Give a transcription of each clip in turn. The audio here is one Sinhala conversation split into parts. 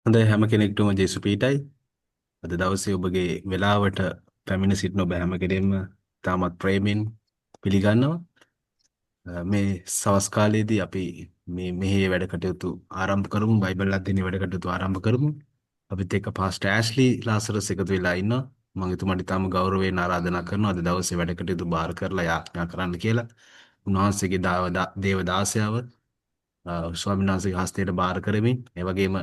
හොඳයි හැම කෙනෙක්ටම ජේසු පීටයි. අද දවසේ ඔබගේ වෙලාවට පැමිණ සිටින ඔබ හැම කෙනෙක්ම තාමත් ප්‍රේමෙන් පිළිගන්නවා. මේ සවස් කාලයේදී අපි මේ මෙහි වැඩ කටයුතු ආරම්භ කරමු. බයිබල් අධ්‍යයන වැඩ කටයුතු ආරම්භ කරමු. අපිත් එක්ක පාස්ටර් ඇෂ්ලි ලාසරස් එකතු වෙලා ඉන්නවා. මම එතුමාට තාම ගෞරවයෙන් ආරාධනා කරනවා අද දවසේ වැඩ කටයුතු බාර කරලා යාඥා කරන්න කියලා. උන්වහන්සේගේ දේව දාසයාව ස්වාමීන් වහන්සේගේ හස්තයට බාර කරමින් ඒ වගේම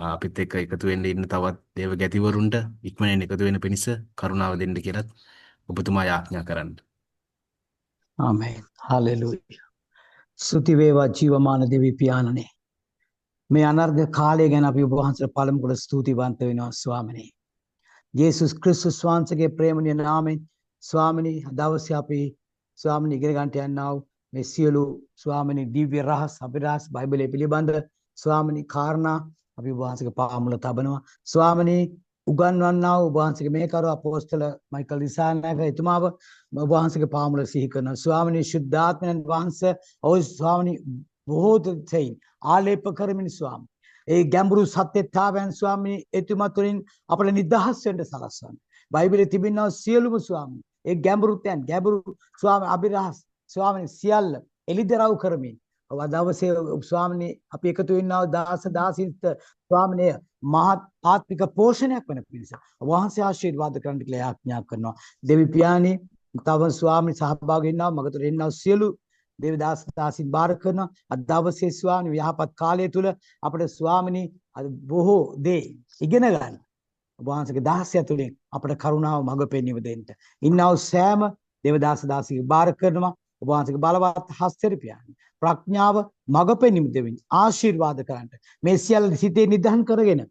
අපිත් එක්ක එකතු වෙන්න ඉන්න තවත් දේව ගැතිවරුන්ට ඉක්මනින් එකතු වෙන පිණිස කරුණාව දෙන්න කියලා ඔබතුමා යාඥා කරන්න. ආමේන්. හalleluya. ස්තුති වේවා ජීවමාන දෙවි පියාණනේ. මේ අනර්ඝ කාලය ගැන අපි ඔබ වහන්සේට පළමු කොට ස්තුතිවන්ත වෙනවා ස්වාමිනේ. යේසුස් ක්‍රිස්තුස් වහන්සේගේ ප්‍රේමණීය නාමයෙන් ස්වාමිනේ දවසේ අපි ස්වාමිනේ ඉගෙන ගන්නට යනවා මේ සියලු ස්වාමිනේ දිව්‍ය රහස් අභිරහස් බයිබලයේ පිළිබඳ ස්වාමිනේ කාරණා අපි ඔබ වහන්සේගේ පාමුල තබනවා. ස්වාමිනේ උගන්වන්නා වූ ඔබ වහන්සේගේ මේකරු අපෝස්තල මයිකල් දිසානායක එතුමාව ඔබ වහන්සේගේ පාමුල සිහි කරනවා. ස්වාමිනේ ශුද්ධාත්මයන් වහන්සේ ඔව් ස්වාමිනේ බොහෝ දෙයින් ආලේප කරමින් ස්වාමී ඒ ගැඹුරු සත්‍යතාවයන් ස්වාමී එතුමා තුළින් අපට නිදහස් වෙන්න සලස්වන්න. බයිබලයේ තිබෙනා සියලුම ස්වාමී ඒ ගැඹුරු ස්වාමී අභිරහස් ස්වාමී සියල්ල එලිදරව් කරමින් ඔබ දවසේ ස්වාමී අපි එකතු වෙනා දාස දාසින්ත ස්වාමීය මහත් ආත්මික පෝෂණයක් වෙන පිණිස වහන්සේ ආශිර්වාද කරන්න කියලා ආඥා කරනවා. දෙවි පියාණන් තව ස්වාමී සහභාගී වෙනවා මගතර එන්නා සියලු දේවදාස දාසින් බාර කරන අද දවසේ ස්වාමී යහපත් කාලය තුල අපේ ස්වාමිනී අද බොහෝ දේ ඉගෙන ගන්න ඔබ වහන්සේගේ දාසය තුලින් අපේ කරුණාව මඟ පෙන්වීම දෙන්න. ඉන්නව සෑම දේවදාස දාසික බාර කරනවා ඔබ වහන්සේගේ බලවත් හස්තෙට පියාණන් ප්‍රඥාව මඟ පෙන්වීම දෙමින් ආශිර්වාද කරන්න. මේ සියල්ල සිතේ නිදහන් කරගෙන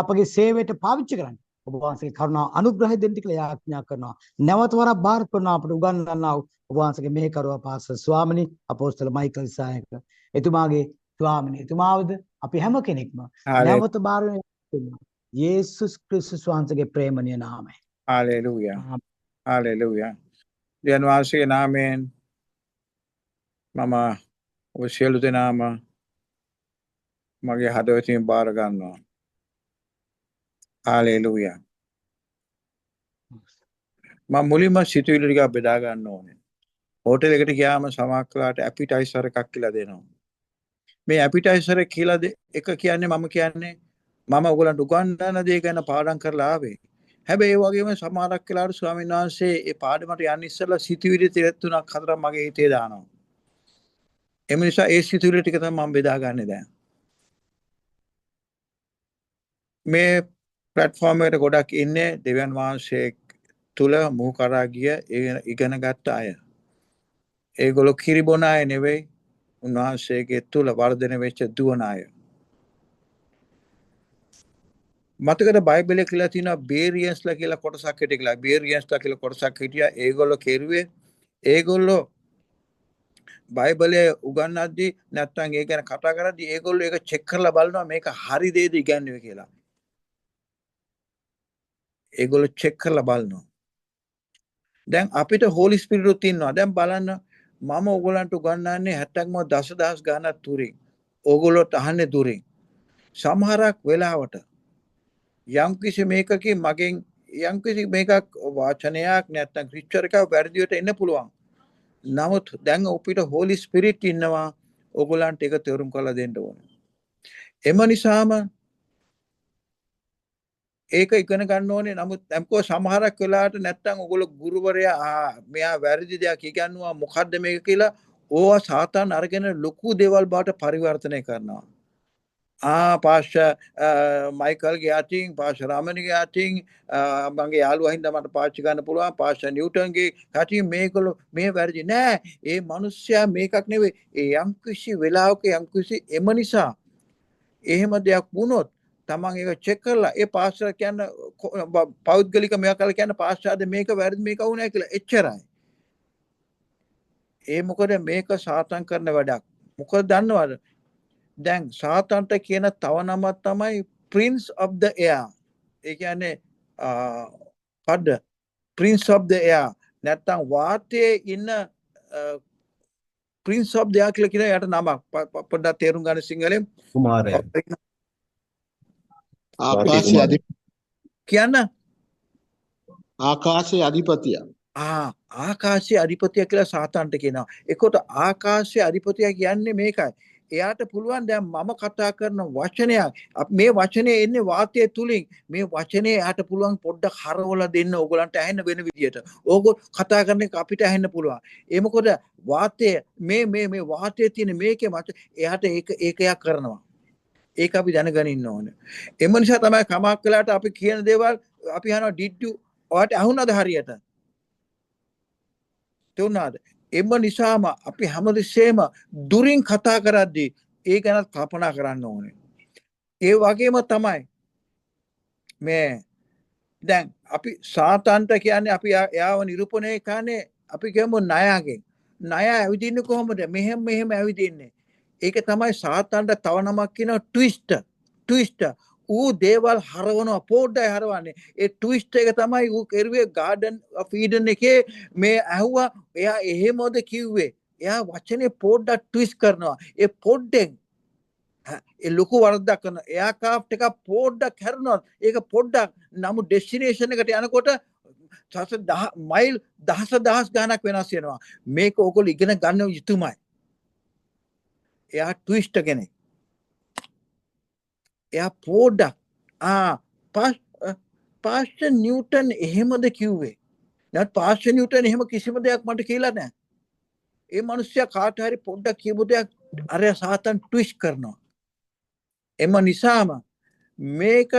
අපගේ සේවයට පාවිච්චි කරන්න. ඔබ වහන්සේගේ කරුණාව අනුග්‍රහය දෙන්න කියලා යාඥා කරනවා. නැවත වරක් බාර කරනවා අපට උගන්වන්නා ඔබ වහන්සේගේ මෙහි කරුවා පාස්ටර් ස්වාමිනී අපෝස්තල මයිකල් සායක එතුමාගේ ස්වාමිනී එතුමාවද අපි හැම කෙනෙක්ම නැවත බාර වෙනවා යේසුස් ක්‍රිස්තුස් වහන්සේගේ ප්‍රේමණීය නාමයෙන්. හalleluya. හalleluya. දෙවියන් වහන්සේගේ නාමයෙන් මම ඔබ සියලු දෙනාම මගේ හදවතින් බාර ගන්නවා. හalleluya. මම මුලින්ම සිතුවිලි ටික බෙදා ගන්න ඕනේ. හෝටල් එකට ගියාම සමහරట్లాට ඇපිටයිසර් එකක් කියලා දෙනවා. මේ ඇපිටයිසර් එක කියලා එක කියන්නේ මම ඔයගලන්ට උගන්වන දේ ගැන පාඩම් කරලා ආවේ. හැබැයි ඒ වගේම සමහරක් වෙලාවට ස්වාමීන් වහන්සේ ඒ පාඩමට යන්න ඉස්සෙල්ලා සිතුවිලි 3-4ක් මගේ හිතේ දානවා. ඒ නිසා ඒ සිතුවිලි ටික තමයි මම බෙදාගන්නේ දැන්. මේ platform එකට ගොඩක් ඉන්නේ දෙවියන් වහන්සේ තුල මුහු කරා ගිය ඉගෙන ගත්ත අය. ඒගොල්ලෝ කිරිබොන අය නෙවෙයි උන්වහන්සේගේ තුල වර්ධනය වෙච්ච දුවන අය. මතකද බයිබලයේ කියලා තියෙනවා බේරියන්ස්ලා කියලා කොටසක් හිටියා. බේරියන්ස්ලා කියලා කොටසක් හිටියා. ඒගොල්ලෝ කෙරුවේ ඒගොල්ලෝ බයිබලයේ උගන්වද්දී නැත්නම් ඒ ගැන කතා කරද්දී ඒගොල්ලෝ ඒක චෙක් කරලා බලනවා මේක හරි දෙයද ඉගන්වුවේ කියලා. ඒගොල්ලෝ චෙක් කරලා බලනවා. දැන් අපිට හෝලි ස්පිරිටුත් ඉන්නවා. දැන් බලන්න මම ඕගොල්ලන්ට උගන්වන්නේ 70ක් දසදහස් ගානක් තුරින්. ඕගොල්ලෝට අහන්නේ දුරින්. සමහරක් වෙලාවට යම්කිසි මේකකින් මගෙන් යම්කිසි මේකක් වාචනයක් නැත්නම් ක්‍රිස්චර් එකක් වැරදිවට එන්න පුළුවන්. නමුත් දැන් අපිට හෝලි ස්පිරිට් ඉන්නවා. ඕගොල්ලන්ට ඒක තේරුම් කරලා දෙන්න ඕනේ. එම නිසාම ඒක ඉගෙන ගන්න ඕනේ. නමුත් දැන්කෝ සමහරක් වෙලාවට නැත්තම් ඔයගොල්ලෝ ගුරුවරයා මෙයා වැරදි දෙයක් ඉගන්වුවා මොකද්ද මේක කියලා ඕවා සාතාන් අරගෙන ලොකු දේවල් බවට පරිවර්තනය කරනවා. පාස්ටර් මයිකල්ගේ අතින් පාස්ටර් රාමණිගේ අතින් මගේ යාළුවා හින්දා මට පාවිච්චි ගන්න පුළුවන් පාස්ටර් නිව්ටන්ගේ අතින් මේගොල්ලෝ මේ වැරදි නෑ. ඒ මිනිස්සයා මේකක් නෙවෙයි. ඒ යම්කිසි වෙලාවක යම්කිසි එම නිසා එහෙම දෙයක් වුණොත් තමන් ඒක චෙක් කරලා ඒ පාස්ටර් කියන්න පෞද්ගලික මෙයා කල කියන්න පාස්ටර්ද මේක වැරදි මේක වුණා කියලා එච්චරයි. ඒ මොකද මේක සාතන් කරන වැඩක්. මොකද දන්නවද? දැන් සාතන්ට කියන තව නමක් තමයි Prince of the Air. ඒ කියන්නේ පඩ Prince of the Air නැත්තම් වාතයේ ඉන්න Prince of the Air කියලා කියන යට නමක් පොඩ්ඩක් තේරුම් ගන්න සිංහලෙන්. කුමාරයා. ආකාශයේ කියන්න ආකාශයේ අධිපතිය. ආකාශයේ අධිපතිය කියලා සාතන්ට කියනවා. එතකොට ආකාශයේ අධිපතිය කියන්නේ මේකයි. එයාට පුළුවන් දැන් මම කතා කරන වචනයක් මේ වචනේ එන්නේ වාතය තුලින් මේ වචනේ එයාට පුළුවන් පොඩ්ඩක් හරවලා දෙන්න ඕගලන්ට ඇහෙන්න වෙන විදියට. ඕගොල්ලෝ කතා කරන එක අපිට ඇහෙන්න පුළුවන්. ඒ මොකද වාතය මේ වාතයේ තියෙන මේකේ මත එයාට ඒක එයා කරනවා. ඒක අපි දැනගෙන ඉන්න ඕනේ. එම නිසා තමයි කමක් කළාට අපි කියන දේවල් අපි අහනවා did you ඔයාට අහුණාද හරියට? තේරුණාද? එම නිසාම අපි හැමතිස්සෙම දුරින් කතා කරද්දී ඒ ගැන කල්පනා කරන්න ඕනේ. ඒ වගේම තමයි මේ දැන් අපි සාතන්ට කියන්නේ අපි එයාව නිරූපණය කරන්නේ අපි කියමු ණයගෙන්. ණය ඇවිදින්නේ කොහොමද? මෙහෙම ඇවිදින්නේ. ඒක තමයි සාතන්ට තව නමක් කියනවා ට්විස්ටර්. ඌ දේවල් හරවනවා පොඩ්ඩයි හරවන්නේ. ඒ ට්විස්ට් එක තමයි ඌ කෙරුවේ ගාඩන් ඔෆ් ඊඩන් එකේ මේ ඇහුවා එයා එහෙමද කිව්වේ. එයා වචනේ පොඩ්ඩක් ට්විස්ට් කරනවා. ඒ පොඩ්ඩෙන් ඒ ලොකු වරදක් කරන එයාක්‍රාෆ්ට් එක පොඩ්ඩක් හැරුණා. ඒක පොඩ්ඩක් නමුත් ඩෙස්ටිනේෂන් එකට යනකොට මයිල් දහස් ගාණක් වෙනස් වෙනවා. මේක ඔයගොල්ලෝ ඉගෙන ගන්න යුතුමයි. එයා ට්විස්ට් කෙනෙක්. එයා පොඩ්ඩක් පාස්ටර් නිව්ටන් එහෙමද කිව්වේ. නැත් පාස්ටර් නිව්ටන් එහෙම කිසිම දෙයක් මට කියලා නැහැ. ඒ මිනිස්සයා කාට හරි පොඩ්ඩක් කියපු දෙයක් අර සාතන් ට්විස්ට් කරනවා. එම නිසාම මේක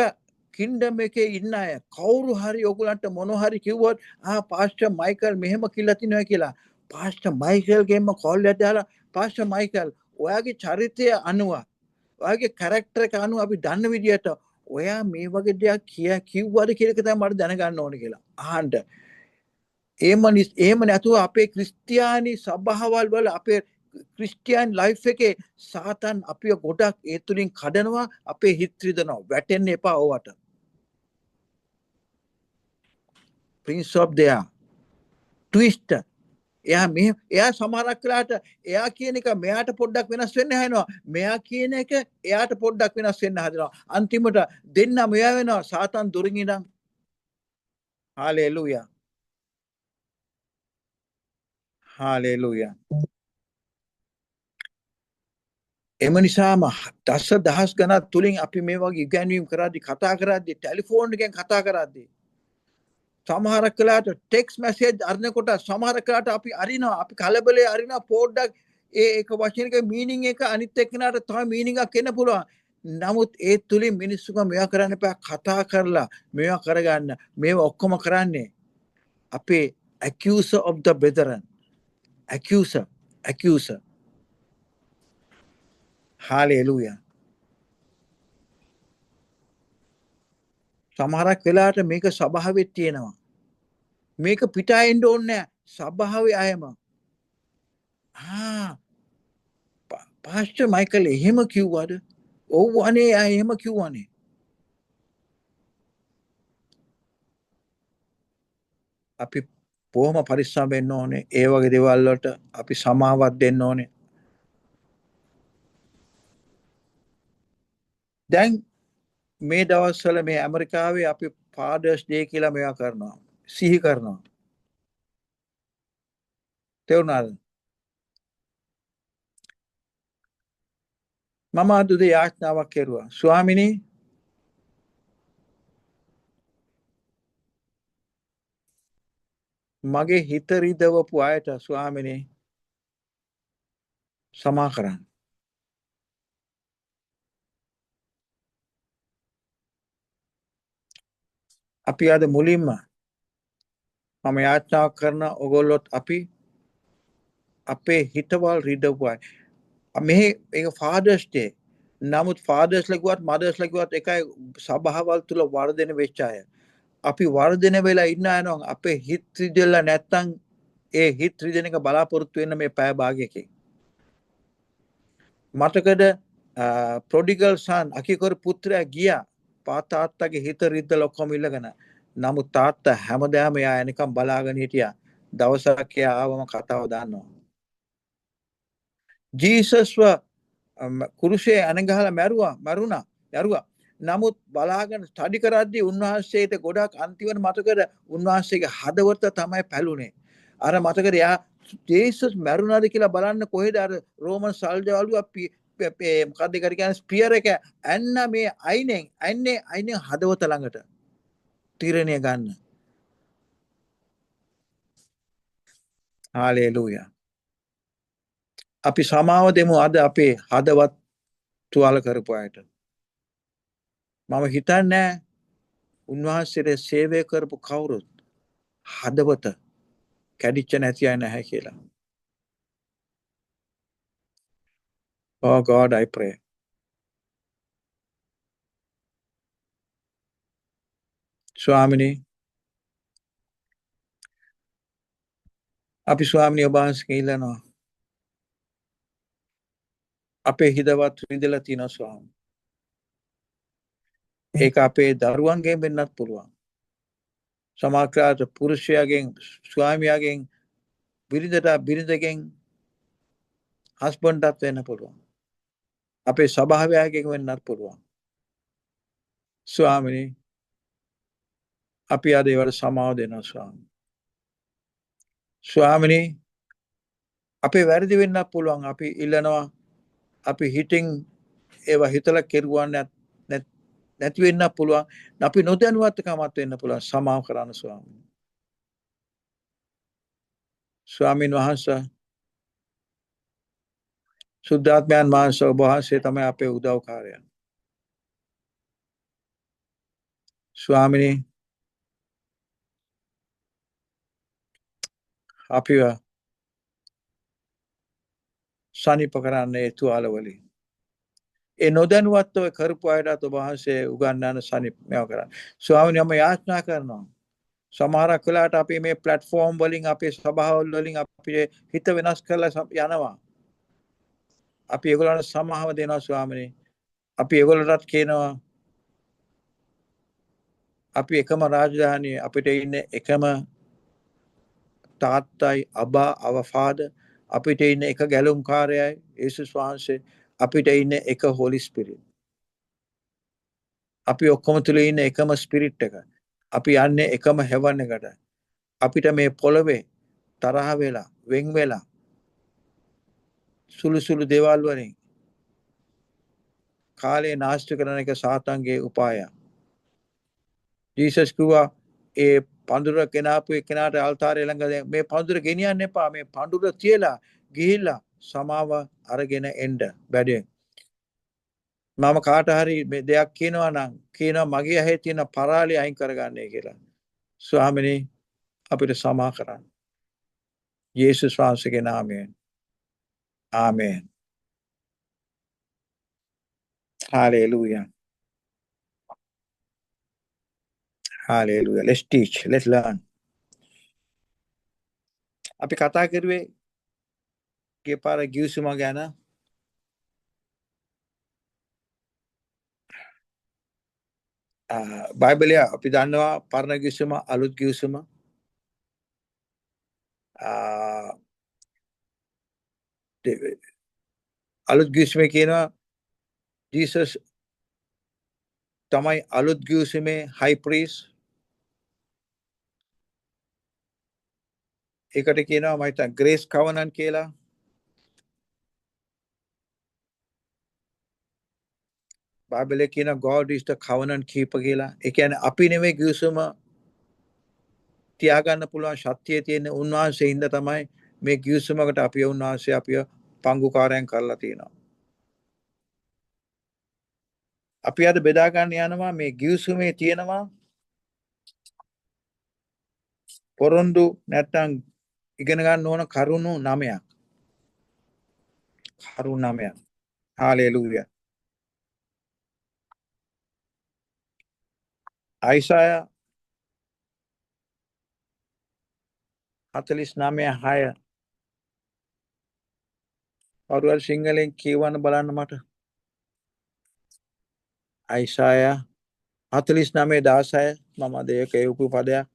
කින්ඩම් එකේ ඉන්න අය කවුරු හරි ඔයගලන්ට මොන හරි කිව්වොත් පාස්ටර් මයිකල් මෙහෙම කියලා තිනවා කියලා. පාස්ටර් මයිකල්ගෙම කෝල් එකක් දාලා පාස්ටර් මයිකල් ඔයාගේ චරිතය අනුව ඔයාගේ කැරක්ටර් එක අනුව අපි දන්න විදියට ඔයා මේ වගේ දෙයක් කිව්වද කියලා තමයි මට දැනගන්න ඕනේ කියලා. අහන්න. එහෙම නැතුව අපේ ක්‍රිස්තියානි සභාවල් වල අපේ ක්‍රිස්ටියන් ලයිෆ් එකේ සාතන් අපිව ගොඩක් ඒ තුලින් කඩනවා අපේ හිත රිදනවා. වැටෙන්න එපා ඕවට. Prince of the air. Twister. එයා සමහරක් වෙලාවට එයා කියන එක මෙයාට පොඩ්ඩක් වෙනස් වෙන්න හදනවා. මෙයා කියන එක එයාට පොඩ්ඩක් වෙනස් වෙන්න හදනවා. අන්තිමට දෙන්න මෙයා වෙනවා සාතන් දුරින් ඉඳන්. හාලෙලූයා. හාලෙලූයා. එම නිසාම දහස් ගණන් තුලින් අපි මේ වගේ ඉගැන්වීම් කරද්දී කතා කරද්දී ටෙලිෆෝන් එකෙන් කතා කරද්දී සමහරක් වෙලාවට ටෙක්ස්ට් මැසේජ් අරනකොට සමහරක් වෙලාවට අපි අරිනවා අපි කලබලේ අරිනවා පොඩ්ඩක් ඒක වචනික මීනින් එක අනිත් එක්කනට තමයි මීනින් එකක් එන්න පුළුවන්. නමුත් ඒ තුලින් මිනිස්සුක මේවා කරන්න එපා කතා කරලා මේවා කරගන්න. මේවා ඔක්කොම කරන්නේ අපේ accuser of the brethren. accuser. Hallelujah. සමහරක් වෙලාවට මේක සභාවෙත් තියෙනවා. මේක පිටායෙන්න ඕනේ නැහැ. සභාවේ අයම. පාස්ටර් මයිකල් එහෙම කිව්වද? ඔව් අනේ එහෙම කිව්වනේ. අපි බොහොම පරිස්සම් වෙන්න ඕනේ. ඒ වගේ දේවල් වලට අපි සමාවක් දෙන්න ඕනේ. දැන් මේ දවස්වල මේ ඇමරිකාවේ අපි ෆාදර්ස් ඩේ කියලා මේවා කරනවා. සිහි කරනවා. තේරුණාද? මම අද උදේ යාඥාවක් කෙරුවා. ස්වාමිනී මගේ හිත රිදවපු අයට ස්වාමිනී සමා කරන්න. අපි අද මුලින්ම මම යාඥා කරන ඔයගොල්ලොත් අපි අපේ හිතවල් රිදවුවා. මෙහි ඒක ෆාදර්ස් ඩේ. නමුත් ෆාදර්ස් ලකුවත් මදර්ස් ලකුවත් එකයි සභාවල් තුල වර්ධන වෙච්ච අය. අපි වර්ධන වෙලා ඉන්න අයනවා අපේ හිත රිදෙලා නැත්තම් ඒ හිත රිදෙන එක බලාපොරොත්තු වෙන්න මේ පැය භාගයකින්. මතකද ප්‍රොඩිගල් සන් අකිකර පුත්‍රයා ගියා තාත්තගේ හිත රිද්දලා ඔක්කොම ඉල්ලගෙන. නමුත් තාත්තා හැමදාම එයා එනකම් බලාගෙන හිටියා. දවසක් එයා ආවම කතාව දාන්නවා. ජීසස්ව කුරුසේ අනගහලා මැරුණා. නමුත් බලාගෙන ස්ටඩි කරද්දී උන්වහන්සේට ගොඩක් අන්තිමට මතකද උන්වහන්සේගේ හදවත තමයි පැලුනේ. අර මතකද යා ජේසුස් මැරුණාද කියලා බලන්න කොහෙද අර රෝමන් සල්ජාලුවා මොකක්ද ඒකට කියන්නේ ස්පියර් එක ඇන්න මේ අයිනෙන් හදවත ළඟට තීරණය ගන්න. හාලෙලූයා. අපි සමාව දෙමු අද අපේ හදවත් තුවාල කරපු අයට. මම හිතන්නේ උන්වහන්සේට සේවය කරපු කවුරුත් හදවත කැඩිච්ච නැති අය නැහැ කියලා. Oh God, I pray. ස්වාමිනී අපි ස්වාමිනී ඔබ වහන්සේගෙන් ඉල්ලනවා අපේ හිතවත් විඳලා තියෙනවා ස්වාමී. ඒක අපේ දරුවන්ගෙන් වෙන්නත් පුළුවන්. සමාජාත පුරුෂයාගෙන් ස්වාමියාගෙන් බිරිඳගෙන් හස්බන්ඩ්ටත් වෙන්න පුළුවන්. අපේ සභාවයාගෙන් වෙන්නත් පුළුවන්. ස්වාමිනී අපි අද ඒවට සමාව දෙනවා ස්වාමී. ස්වාමිනී අපේ වැරදි වෙන්නත් පුළුවන්. අපි ඉල්ලනවා අපි හිතින් ඒවා හිතලා කෙරුවා නැති වෙන්න පුළුවන්. අපි නොදැනුවත්කමත් වෙන්න පුළුවන්. සමාව කරන්න ස්වාමී. ස්වාමීන් වහන්සේ සුද්ධාත්මයන් වහන්සේ ඔබ වහන්සේ තමයි අපේ උදව්කාරයා. ස්වාමිනී අපිව සනීප කරන්න ඒ තුවාල වලින්. ඒ නොදැනුවත්ව කරපු අයටත් ඔබ වහන්සේ උගන්වන සනීප කරන්න. ස්වාමිනී මම යාචනා කරනවා. සමහරක් වෙලාවට අපි මේ ප්ලැට්ෆෝම් වලින් අපේ සභාවල් වලින් අපේ හිත වෙනස් කරලා යනවා. අපි ඒගොල්ලන්ට සමාව දෙනවා ස්වාමිනී. අපි ඒගොල්ලන්ටත් කියනවා අපි එකම රාජධානිය අපිට ඉන්න එකම තාත්තයි අබා our father අපිට ඉන්න එක ගැලුම්කාරයයි යේසුස් වහන්සේ අපිට ඉන්න එක හෝලි ස්පිරිට්. අපි ඔක්කොම තුල ඉන්න එකම ස්පිරිට් එක. අපි යන්නේ එකම හෙවන් එකට. අපිට මේ පොළවේ තරහ වෙලා වෙන් වෙලා සුළු දේවල් වලින් කාලේ නාස්ති කරන එක සාතන්ගේ උපායය. ජීසස් කිව්වා ඒ පඳුර කෙනාපු එක්කෙනාට අල්තාරය ළඟ මේ පඳුර ගෙනියන්න එපා. මේ පඳුර තියලා ගිහිල්ලා සමාව අරගෙන එන්න බැඩේ. මම කාට හරි මේ දෙයක් කියනවා නම් කියනවා මගේ ඇහි තියෙන පරාලය අයින් කරගන්නයි කියලා. ස්වාමිනී අපිට සමා කරන්න. යේසුස් වහන්සේගේ නාමයෙන්. ආමේන්. Hallelujah. Hallelujah. Let's teach. Let's learn. අපි කතා කරුවේ ගිය පාර ගිවිසුම ගැන. බයිබලය අපි දන්නවා පරණ ගිවිසුම අලුත් ගිවිසුම. අලුත් ගිවිසුමේ කියනවා ජීසස් තමයි අලුත් ගිවිසුමේ හයි ප්‍රීස්. ඒකට කියනවා මම හිතන්නේ ග්‍රේස් කවනන්ට් කියලා. බයිබලයේ කියන God is the covenant keeper කියලා. ඒ කියන්නේ අපි නෙමෙයි ගිවිසුම තියාගන්න පුළුවන් ශක්තිය තියෙන උන්වහන්සේ හින්දා තමයි මේ ගිවිසුමකට අපිව උන්වහන්සේ අපිව පංගුකාරයන් කරලා තියෙනවා. අපි අද බෙදා ගන්න යනවා මේ ගිවිසුමේ තියෙනවා පොරොන්දු නැත්තම් ඉගෙන ගන්න ඕන කරුණු 9ක්. කරුණු 9ක්. හාලෙලූයා. අයිසායා 49:6 අවුරුල් සිංහලෙන් කියවන්න බලන්න මට. අයිසායා 49:16 මම අද ඒක කියවපු පදයක්.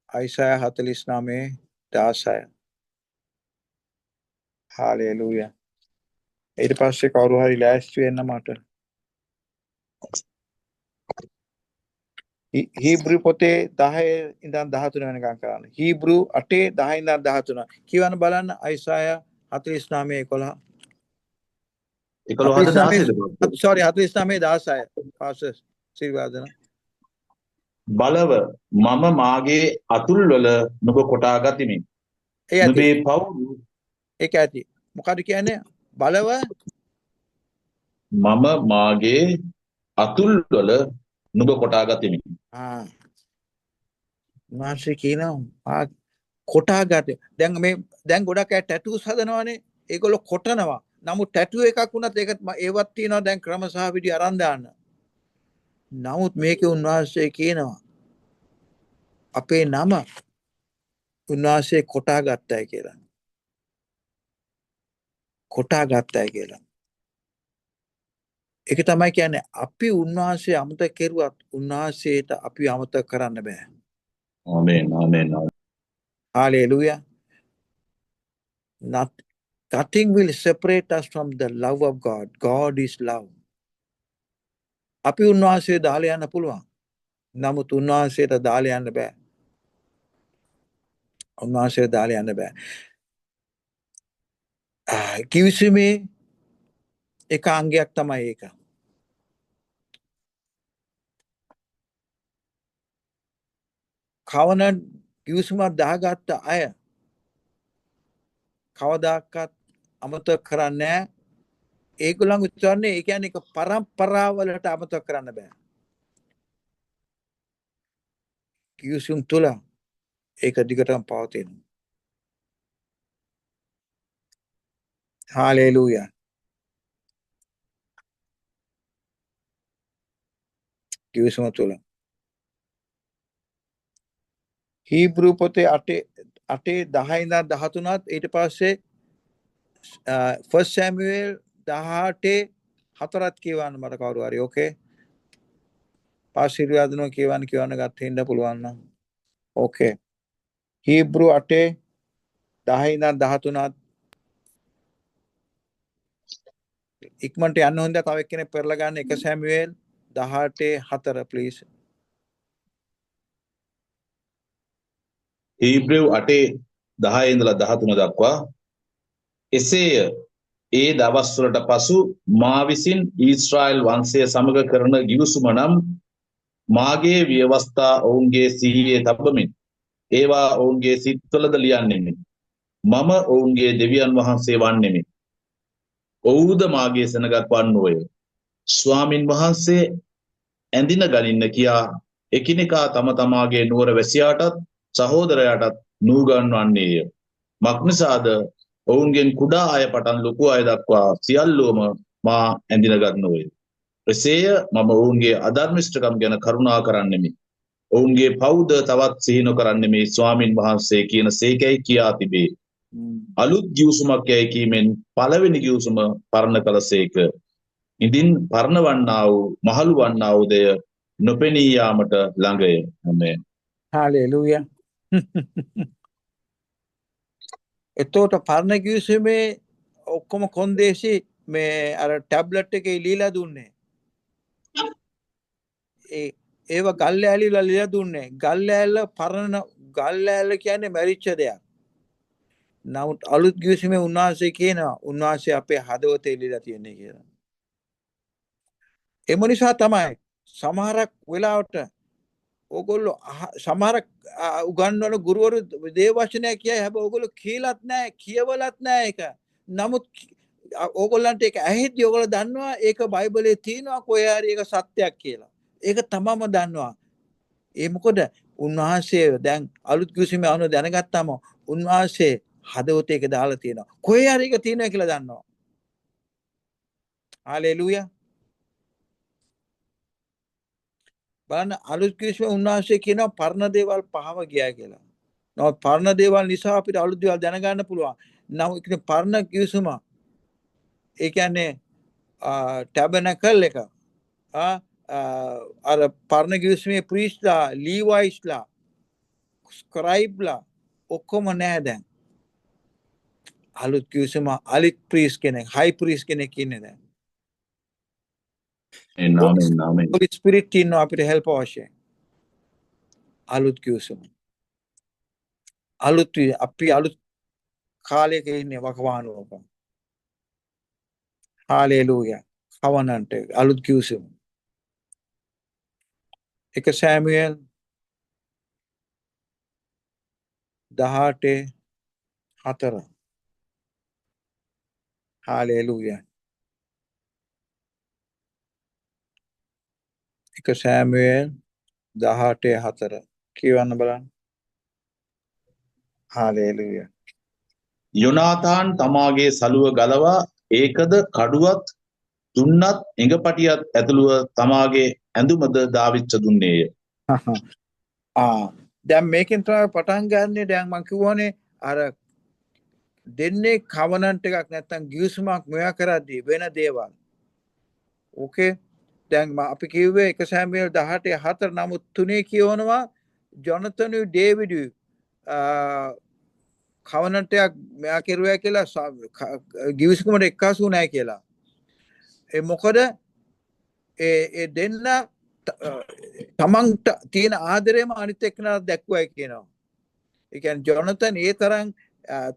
අයිසායා 49:16. හාලෙලූයා. ඊට පස්සේ කවුරු හරි ලෑස්ති වෙන්න මට. හීබ්‍රු පොතේ 10 ඉඳන් 13 වෙනකම් කරන්න. හීබ්‍රු 8 10 ඉඳන් 13. කියවන්න බලන්න අයිසායා 49:11. 11ද 16ද? sorry 49:16. පාස්ටර් සිරිවර්ධන. බලව මම මාගේ අතුල්වල නුඹ කොටා ගතිමි. ඒ ඇති. නුඹේ පවුරු ඒක ඇති. මොකද කියන්නේ? බලව මම මාගේ අතුල්වල නුඹ කොටා ගතිමි. මාසේ කියනවා කොටා ගත. දැන් ගොඩක් අය ටැටූස් හදනවානේ. ඒගොල්ලෝ කොටනවා. නමුත් ටැටූ එකක් වුණත් ඒක ඒවත් තියෙනවා දැන් ක්‍රම සහ විදි අරන් දාන්න. නමුත් මේකේ උන්වහන්සේ කියනවා අපේ නම උන්වහන්සේ කොටා ගත්තයි කියලා. කොටා ගත්තයි කියලා. ඒක තමයි කියන්නේ අපි උන්වහන්සේ අමතක කෙරුවත් උන්වහන්සේට අපි අමතක කරන්න බෑ. ආමේන් ආමේන්. Hallelujah. Nothing will separate us from the love of God. God is love. අපි උන්වහන්සේ දාලා යන්න පුළුවන්. නමුත් උන්වහන්සේට දාලා යන්න බෑ. උන්වහන්සේට දාලා යන්න බෑ. කිවිසුමේ එක අංගයක් තමයි ඒක. කවන කිවිසුමක් දාගත්ත අය කවදාකවත් අමතක කරන්නේ නැහැ. ඒගොල්ලන් උත්තරන්නේ ඒ කියන්නේ එක පරම්පරාවලට අමතක කරන්න බෑ. කිවිසුම් තුල ඒක දිගටම පවතිනවා. Hallelujah. කිවිසුම තුල හීබ්‍රු පොතේ 8:10 ඉඳන් 13ත් ඊට පස්සේ ෆස්ට් සැමුවෙල් 18:4ත් කියවන්න මට කවුරු හරි ඕකේ. පාසිරියාදනෝ කියවන්න ගත්ත හින්දා පුළුවන් නම් ඕකේ. හීබ්‍රු 8:10 ඉඳන් 13ත් ඉක්මනට යන්න හොඳ තව එක්කෙනෙක් පෙරලා ගන්න 1 සැමුවෙල් 18:4 ප්ලීස්. හීබ්‍රෙව් 8:10 ඉඳලා 13 දක්වා එසේය ඒ දවස්වලට පසු මා විසින් ඊශ්‍රායල් වංශය සමග කරන ගිවිසුම නම් මාගේ ව්‍යවස්ථා ඔවුන්ගේ සිහියේ තබමින් ඒවා ඔවුන්ගේ සිත්වලද ලියන්නෙමි. මම ඔවුන්ගේ දෙවියන් වහන්සේ වන්නෙමි. ඔව්ද මාගේ සෙනගක් වන්නෝය. ස්වාමින් වහන්සේ ඇඳින ගනින්න කියා එකිනෙකා තම තමාගේ නුවර වැසියාටත් සහෝදරයාටත් නූගන්වන්නේය. මක්නිසාද ඔවුන්ගෙන් කුඩා අය පටන් ලොකු අය දක්වා සියල්ලෝම මා ඇඳින ගන්නෝය. එසේය මම ඔවුන්ගේ අධර්මිෂ්ඨකම් ගැන කරුණා කරන්නෙමි. ඔවුන්ගේ පවුද තවත් සිහි නොකරන්නෙමි. ස්වාමින් වහන්සේ කියන සේකයි කියා තිබේ. අලුත් ගිවිසුමක් යයි කීමෙන් පළවෙනි ගිවිසුම පරණ කළසේක. ඉදින් පරණ වන්නා වූ මහලු වන්නා වූ දෙය නොපෙනී යාමට ළඟය. ආමේන්. Hallelujah. එතකොට පරණ ගිවිසුමේ ඔක්කොම කොන්දේසි මේ අර ටැබ්ලට් එකේ লীලා දුන්නේ. ඒව ගල් ඇලි වල লীලා දුන්නේ. ගල් ඇල්ල කියන්නේ මැරිච්ච දෙයක්. නමුත් අලුත් ගිවිසුමේ උන්වහන්සේ කියනවා උන්වහන්සේ අපේ හදවතේ লীලා තියෙන්නේ කියලා. එම නිසා තමයි සමහරක් වෙලාවට ඕගොල්ලෝ සමහරක් උගන්වන ගුරුවරු දේව වචනය කියයි හැබැයි ඕගොල්ලෝ කියලාත් නැහැ කියවලත් නැහැ ඒක. නමුත් ඕගොල්ලන්ට ඒක ඇහිද්දි ඕගොල්ලෝ දන්නවා ඒක බයිබලයේ තියෙනවා කොහේ හරි ඒක සත්‍යයක් කියලා. ඒක තමම දන්නවා. ඒ මොකද උන්වහන්සේ දැන් අලුත් කිවිසුමේ අනුව දැනගත්තාම උන්වහන්සේ හදවතේ ඒක දාලා තියෙනවා. කොහේ හරි ඒක තියෙනවා කියලා දන්නවා. හalleluya. බලන්න අලුත් කිවිසුමේ උන්වහන්සේ කියනවා පරණ දේවල් පහව ගියා කියලා. නමුත් පරණ දේවල් නිසා අපිට අලුත් දේවල් දැනගන්න පුළුවන්. නමුත් පරණ කිවිසුම ඒ කියන්නේ ටැබර්නකල් එක අර පරණ කිවිසුමේ ප්‍රීස්ලා ලීවයිස්ලා ස්ක්‍රයිබ්ලා ඔක්කොම නැහැ දැන්. අලුත් කිවිසුම අලිත් ප්‍රීස් කෙනෙක් හයි ප්‍රීස් කෙනෙක් ඉන්නේ දැන්. ආමෙන් ආමෙන්. Holy Spirit ඉන්නවා අපිට help අවශ්‍යයි. අලුත් කිවිසුම. අපි අලුත් කාලයක ඉන්නේ වකවානුවක. හාලෙලූයා. කවනන්ට අලුත් කිවිසුම. 1 සෑමුවෙල් 18:4. හාලෙලූයා. 1 සෑමුවෙල් 18:4 කියවන්න බලන්න. හාලෙලූයා. යොනාතාන් තමාගේ සලුව ගලවා ඒකද කඩුවත් දුන්නත් එඟපටියත් ඇතුළුව තමාගේ ඇඳුමද දාවිච්ච දුන්නේය. දැන් මේකෙන් තමයි පටන් ගන්නේ. දැන් මං කිව්වනේ අර දෙන්නේ කවනන්ට් එකක් නැත්තම් ගිවිසුමක් මෙයා කරද්දී වෙන දේවල්. ඕකේ. දැන් අපි කිව්වේ 1 සෑමුවෙල් 18:4 නමුත් 3 කියවනවා ජොනතනු ඩේවිඩ් කවනන්ට් එකක් මෙයා කෙරුවා කියලා ගිවිසුමට එක්කාසු නැහැ කියලා. ඒ මොකද ඒ දෙන්න තමන්ට තියෙන ආදරයම අනිත් එක්කනට දැක්වුවයි කියනවා. ඒ කියන්නේ ජොනතන් ඒ තරම්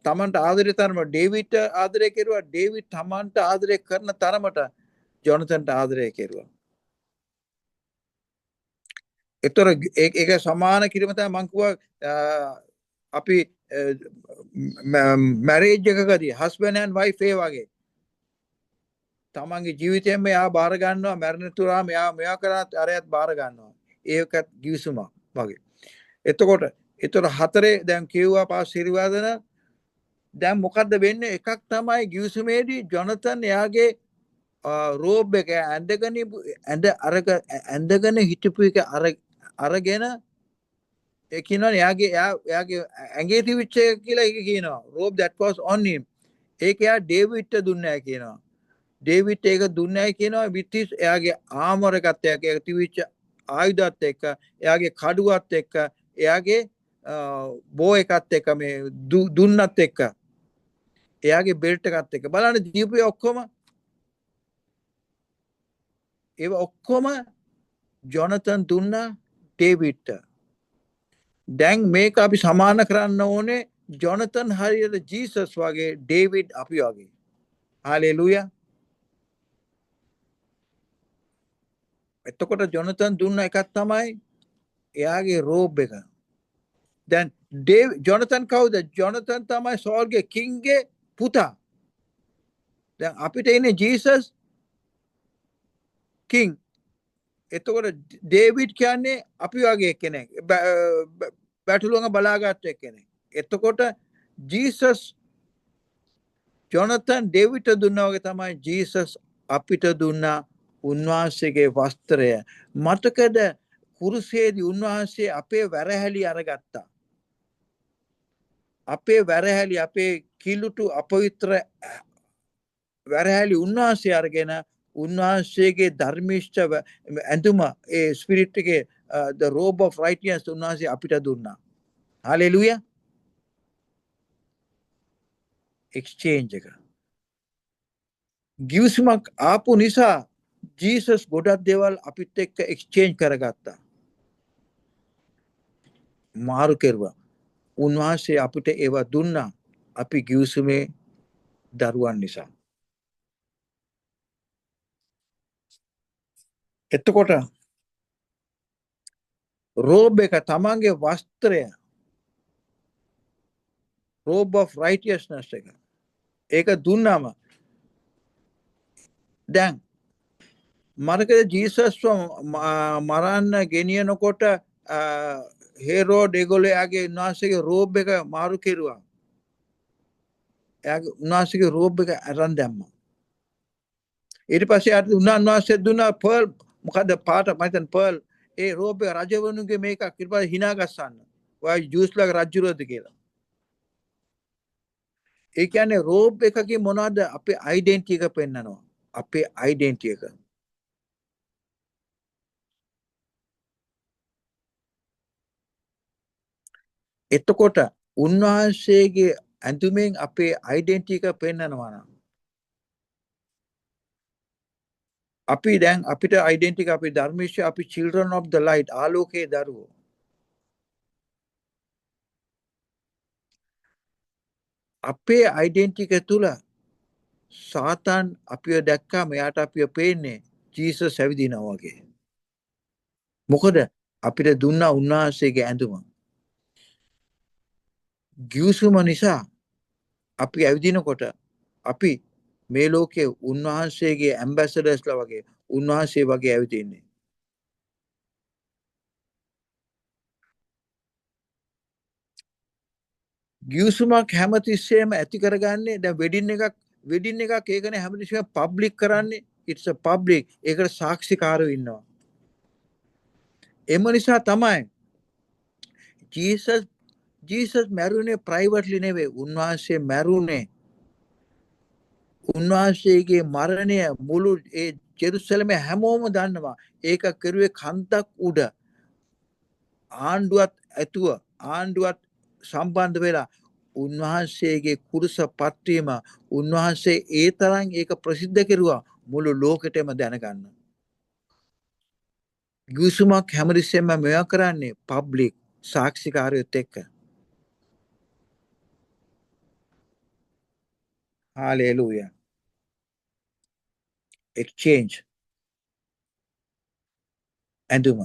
තමන්ට ආදරය තරම ඩේවිඩ්ට ආදරය කෙරුවා. ඩේවිඩ් තමන්ට ආදරය කරන තරමට ජොනතන්ට ආදරය කෙරුවා. ඒතර ඒක සමාන කිරීම තමයි මං කිව්වා අපි මැරේජ් එකකදී හස්බන්ඩ් ඇන්ඩ් වයිෆ් ඒ වගේ තමන්ගේ ජීවිතයෙන්ම එයා බාර ගන්නවා මරණ තුරාම එයා මෙයා කරත් අරයත් බාර ගන්නවා. ඒකත් ගිවිසුමක් වගේ. එතකොට ඒතර 4 දැන් කිව්වා පාස් සිරිවාදන දැන් මොකද්ද වෙන්නේ? එකක් තමයි ගිවිසුමේදී ජොනතන් එයාගේ රෝබ් එක ඇඳගෙන හිටපු එක අරගෙන ඒ කියනවා එයාගේ ඇඟේ තිබිච්ච එක කියලා ඒක කියනවා. රෝබ් that was on him. ඒක එයා ඩේවිඩ්ට දුන්නා කියනවා. ඩේවිඩ් ඒක දුන්නයි කියනවා විතිස් එයාගේ ආමර එකත් එක්ක ඒක තිබිච්ච ආයුධත් එක්ක එයාගේ කඩුවත් එක්ක එයාගේ බෝ එකත් එක්ක මේ දුන්නත් එක්ක එයාගේ බෙල්ට් එකත් එක්ක බලන්න දීපු ඔක්කොම ඒව ඔක්කොම ජොනතන් දුන්නා ඩේවිඩ්ට. දැන් මේක අපි සමාන කරන්න ඕනේ ජොනතන් හරියට ජීසස් වගේ ඩේවිඩ් අපි වගේ. හාලෙලූයා. එතකොට ජොනතන් දුන්න එකක් තමයි එයාගේ රෝබ් එක. දැන් ජොනතන් කවුද? ජොනතන් තමයි සෝල්ගේ කිංගේ පුතා. දැන් අපිට ඉන්නේ ජීසස් කිං. එතකොට ඩේවිඩ් කියන්නේ අපි වගේ කෙනෙක්. බැටළුවක බලාගත්ත කෙනෙක්. එතකොට ජීසස් ජොනතන් ඩේවිඩ්ට දුන්නා වගේ තමයි ජීසස් අපිට දුන්නා උන්වහන්සේගේ වස්ත්‍රය. මතකද කුරුසේදී උන්වහන්සේ අපේ වැරහැලි අරගත්තා. අපේ වැරහැලි අපේ කිලුටු අපවිත්‍ර වැරහැලි උන්වහන්සේ අරගෙන උන්වහන්සේගේ ධර්මිෂ්ඨ ඇඳුම ඒ ස්පිරිට් එකේ the robe of righteousness උන්වහන්සේ අපිට දුන්නා. හalleluya. එක්ස්චේන්ජ් එක. ගිවිසුමක් ආපු නිසා ජීසස් ගොඩක් දේවල් අපිත් එක්ක එක්ස්චේන්ජ් කරගත්තා. මාරු කෙරුවා. උන්වහන්සේ අපිට ඒවා දුන්නා අපි ගිවිසුමේ දරුවන් නිසා. එතකොට රෝබ් එක තමන්ගේ වස්ත්‍රය robe of righteousness එක ඒක දුන්නාම දැන් මරකද ජීසස්ව මරන්න ගෙනියනකොට හේරෝඩ් ඒගොල්ලෝගේ උන්වහන්සේගේ රෝබ් එක මාරු කෙරුවා. එයාගේ උන්වහන්සේගේ රෝබ් එක අරන් දැම්මා. ඊට පස්සේ අර උන්වහන්සේ දුන්නා පර්ල් මොකද පාට මම හිතන පර්ල් ඒ රෝබ් එක රජවණුගේ මේකක් ඊට පස්සේ hina ගස්සන්න. ඔය ජූස්ලා රජුරද කියලා. ඒ කියන්නේ රෝබ් එකකින් මොනවද අපේ ඩෙන්ටිටි එක පෙන්නනවා. අපේ ඩෙන්ටිටි එක. එතකොට උන්වහන්සේගේ ඇඳුමෙන් අපේ ඩෙන්ටිටි එක පෙන්වනවා නම් අපි දැන් අපිට ඩෙන්ටිටි එක අපි ධර්මයේ අපි children of the light ආලෝකයේ දරුවෝ. අපේ ඩෙන්ටිටි එක තුල සාතන් අපිව දැක්කම එයාට අපිව පේන්නේ ජීසස් ඇවිදිනවා වගේ. මොකද අපිට දුන්නා උන්වහන්සේගේ ඇඳුම. ගිවිසුම නිසා අපි ඇවිදිනකොට අපි මේ ලෝකයේ උන්වහන්සේගේ ඇම්බැසඩර්ස්ලා වගේ උන්වහන්සේ වගේ ඇවිදින්නේ. ගිවිසුමක් හැමතිස්සෙම ඇති කරගන්නේ දැන් වෙඩින් එකක් ඒකනේ හැමතිස්සෙම පබ්ලික් කරන්නේ. It's a public. ඒකට සාක්ෂිකාරයෝ ඉන්නවා. එම නිසා තමයි ජීසස් මැරුණේ ප්‍රයිවට්ලි නෙවෙයි. උන්වහන්සේ මැරුණේ උන්වහන්සේගේ මරණය මුළු ඒ ජෙරුසලමේ හැමෝම දන්නවා. ඒක කරුවේ කන්දක් උඩ ආණ්ඩුවත් ඇතුව ආණ්ඩුවත් සම්බන්ධ වෙලා උන්වහන්සේගේ කුරුස පත්වීම උන්වහන්සේ ඒ තරම් ඒක ප්‍රසිද්ධ කෙරුවා මුළු ලෝකෙටම දැනගන්න. ගිවිසුමක් හැමතිස්සෙම මේවා කරන්නේ පබ්ලික් සාක්ෂිකාරයොත් එක්ක. හාලෙලූයා. එක්ස්චේන්ජ් ඇඳුම.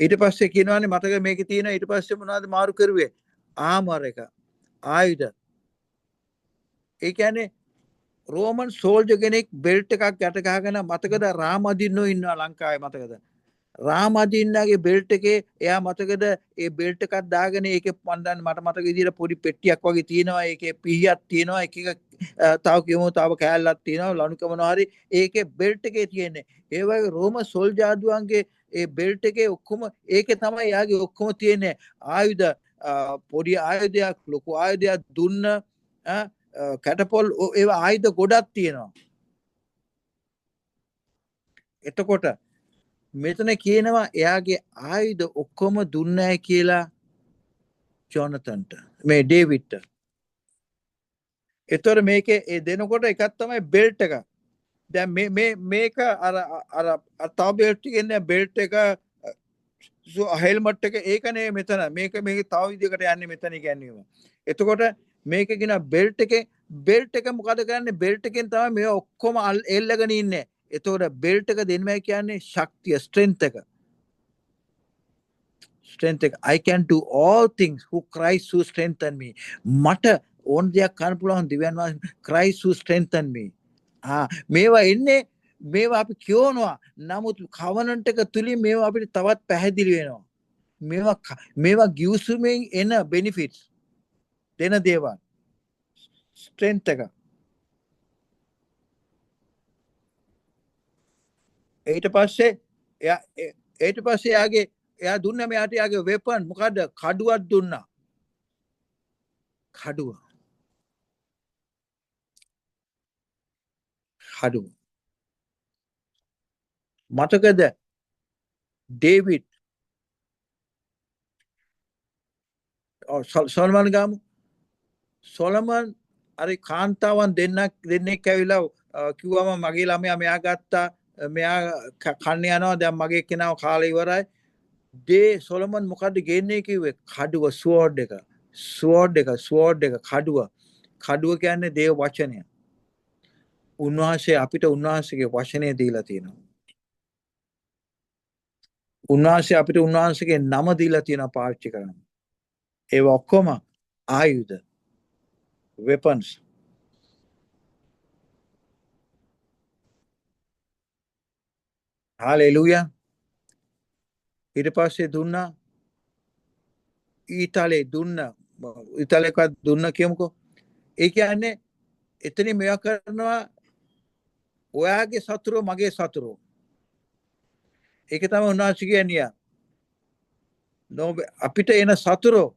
ඊට පස්සේ කියනවානේ මතක මේකේ තියෙනවා ඊට පස්සේ මොනවද මාරු කරුවේ? ආමර් එක, ආයුධ. ඒ කියන්නේ රෝමන් සෝල්ජර් කෙනෙක් බෙල්ට් එකක් යට ගහගෙන මතකද රාම අදින්නෝ ඉන්නවා ලංකාවේ මතකද? රාම අදින්නගේ බෙල්ට් එකේ එයා මතකද ඒ බෙල්ට් එකක් දාගෙන ඒකේ මන්දන්න මට මතක විදියට පොඩි පෙට්ටියක් වගේ තියෙනවා ඒකේ පිහියක් තියෙනවා එක තව කියමු තව කෑල්ලක් තියෙනවා ලණුක මොනවා හරි ඒකේ බෙල්ට් එකේ තියෙන්නේ. ඒ වගේ රෝම සෝල්ජාදුවන්ගේ ඒ බෙල්ට් එකේ ඔක්කොම ඒකේ තමයි යාගේ ඔක්කොම තියෙන්නේ ආයුධ පොඩි ආයුධයක් ලොකු ආයුධයක් දුන්න කැටපොල් ඒවා ආයුධ ගොඩක් තියෙනවා. එතකොට මෙතන කියනවා එයාගේ ආයුධ ඔක්කොම දුන්නයි කියලා ජොනතන්ට මේ ඩේවිඩ්ට. එතකොට මේකේ ඒ දෙනකොට එකක් තමයි බෙල්ට් එක. දැන් මේක අර තව බෙල්ට් එකේ ඉන්නේ බෙල්ට් එක හෙල්මට් එක ඒකනේ මෙතන මේක තව විදිහකට යන්නේ මෙතන කියන්නේ. එතකොට මේක කියන බෙල්ට් එක මොකද කරන්නේ බෙල්ට් එකෙන් තමයි මේ ඔක්කොම එල්ලගෙන ඉන්නේ. එතකොට බෙල්ට් එක දෙන්නයි කියන්නේ ශක්තිය ස්ට්‍රෙන්ත් එක. I can do all things who Christ who strengthen me. මට ඕන දෙයක් කරන්න පුළුවන් දිව්‍යන් වහන්සේ Christ who strengthen me. මේවා එන්නේ මේවා අපි කියනවා නමුත් කවනන්ට් එක තුලින් මේවා අපිට තවත් පැහැදිලි වෙනවා. මේවා ගිවිසුමෙන් එන බෙනිෆිට්ස් දෙන දේවල්. ස්ට්‍රෙන්ත් එක. ඊට පස්සේ එයා දුන්න මෙයාට යාගේ වෙපන් මොකද්ද කඩුවක් දුන්නා. කඩුව මතකද ඩේවිඩ් සොලමන් ගාමු සොලමන් අර කාන්තාවන් දෙන්නෙක් ඇවිල්ලා කිව්වම මගේ ළමයා මෙයා ගත්තා මෙයා කන්න යනවා දැන් මගේ කෙනාව කාලේ ඉවරයි. සොලමන් මොකද්ද ගේන්නේ කිව්වේ කඩුව ස්වෝඩ් එක කඩුව කියන්නේ දේව වචනය. උන්වහන්සේ අපිට උන්වහන්සේගේ වචනය දීලා තියෙනවා. උන්වහන්සේ අපිට උන්වහන්සේගේ නම දීලා තියෙනවා පාවිච්චි කරන්න. ඒව ඔක්කොම ආයුධ weapons. හාලෙලූයා. ඊට පස්සේ දුන්නා ඊතාලේකත් දුන්න කියමුකෝ. ඒ කියන්නේ එතනින් මේවා කරනවා ඔයාගේ සතුරෝ මගේ සතුරෝ. ඒක තමයි උන්වහන්සේ කියන්නේ. අපිට එන සතුරෝ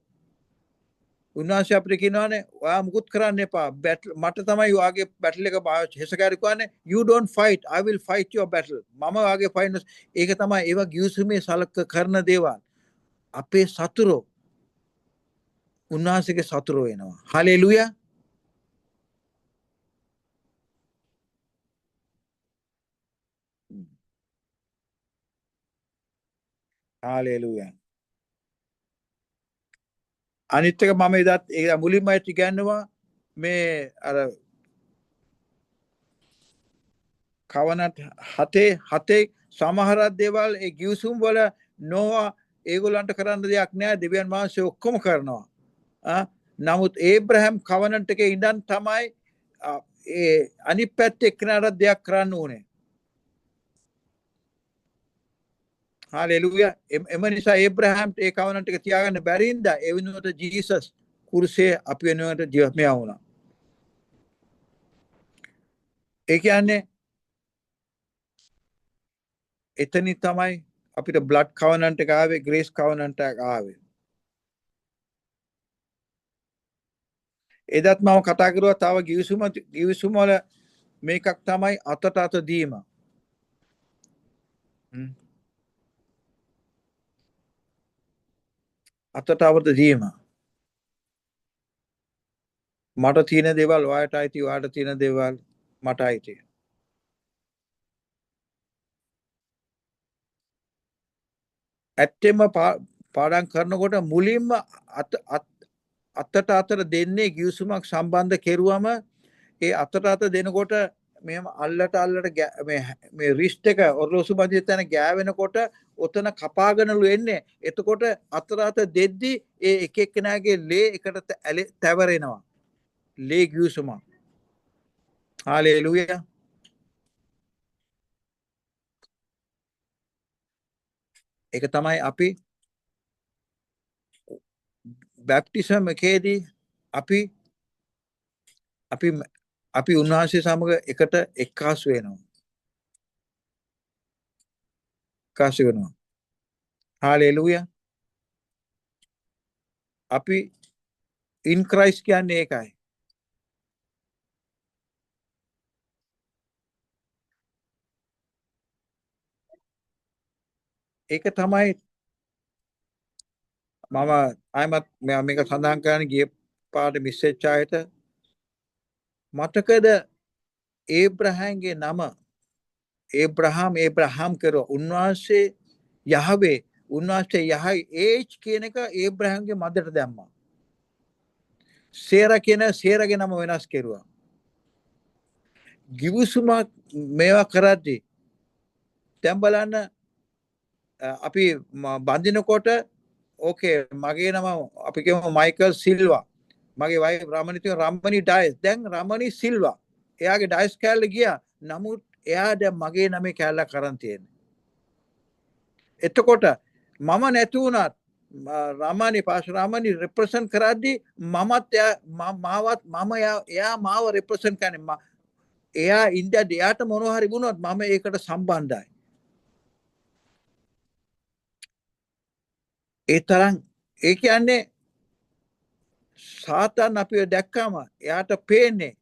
උන්වහන්සේ අපිට කියනවානේ ඔයා මුකුත් කරන්න එපා. මට තමයි ඔයාගේ බැටල් එක හෙසකාරී කියන්නේ you don't fight I will fight your battle. මම ඔයාගේ ෆයිට් ඒක තමයි ඒවා ගිවිසුමේ සලක කරන දේවල්. අපේ සතුරෝ උන්වහන්සේගේ සතුරු වෙනවා. හලෙලුයා. හලෙලුයා. අනිත් එක මම එදත් ඒ මුලින්ම ඉගැන්නුවා මේ අර කවනත් හතේ සමහරත් දේවල් ඒ ගිවිසුම් වල නොවා ඒගොල්ලන්ට කරන්න දෙයක් නෑ දෙවියන් වහන්සේ ඔක්කොම කරනවා. නමුත් ඒබ්‍රහම් කවනන්ට් එකේ ඉඳන් තමයි ඒ අනිත් පැත්තේ එක්කෙනාට දෙයක් කරන්න ඕනේ. හalleluya. එම නිසා ඒබ්‍රහම්ට ඒ කවනන්ට් එක තියාගන්න බැරි හින්දා ඒ වෙනුවට ජීසස් කුරුසේ අපි වෙනුවට ජීවත්මය වුණා. ඒ කියන්නේ එතනින් තමයි අපිට බ්ලඩ් කවනන්ට් එක ආවේ, ග්‍රේස් කවනන්ට් එක ආවේ. එදත් මම කතා කරුවා තව ගිවිසුම වල මේකක් තමයි අතට අත දීම. අතට අවත දීම. මට තියෙන දේවල් ඔයාට අයිති, ඔයාට තියෙන දේවල් මට අයිති. ඇත්තෙම පාඩම් කරනකොට මුලින්ම අතට අතට දෙන්නේ ගිවිසුමක් සම්බන්ධ කෙරුවම ඒ අතට අත දෙනකොට මෙහෙම අල්ලට මේ රිස්ට් එක ඔරලෝසු බඳින තැන ගෑවෙනකොට ඔතන කපාගෙනලු එන්නේ. එතකොට අතට අත දෙද්දි ඒ එක එක්කෙනාගේ ලේ එකට තැවරෙනවා. ලේ ගිවිසුමක්. හalleluya. ඒක තමයි අපි බැප්ටිසම් එකේදී අපි උන්වහන්සේ සමග එකට එක්කාසු වෙනවා. එක්කාසු වෙනවා. හalleluya. අපි ඉන් ක්‍රයිස්ට් කියන්නේ ඒකයි. ඒක තමයි මම අයමත් මේක සඳහන් කරන්න ගිය පාඩ මිස්සෙච්ච අයට මතකද ඒබ්‍රහම්ගේ නම ඒබ්‍රහම් කරෝ උන්වහන්සේ යහවේ උන්වහන්සේ යහයි ඒච් කියන එක ඒබ්‍රහම්ගේ මදට දැම්මා. සේරගේ නම වෙනස් කෙරුවා. ගිවිසුමක් මේවා කරද්දී දැන් බලන්න අපි බඳිනකොට ඕකේ මගේ නම අපි කියමු මයිකල් සිල්වා. මගේ වයිෆ් රමණි ඩයස්. දැන් රමණි සිල්වා. එයාගේ ඩයස් කෑල්ල ගියා. නමුත් එයා දැන් මගේ නමේ කෑල්ලක් කරන් තියෙන්නේ. එතකොට මම නැති වුණත් රමණි රිප්‍රසන්ට් කරද්දී මමත් එයා මාව රිප්‍රසන්ට් කරන්නේ. එයා ඉන්දියාවේ එයාට මොනවා හරි වුණොත් මම ඒකට සම්බන්ධයි. ඒ තරම් ඒ කියන්නේ සාතන් අපිව දැක්කම එයාට පේන්නේ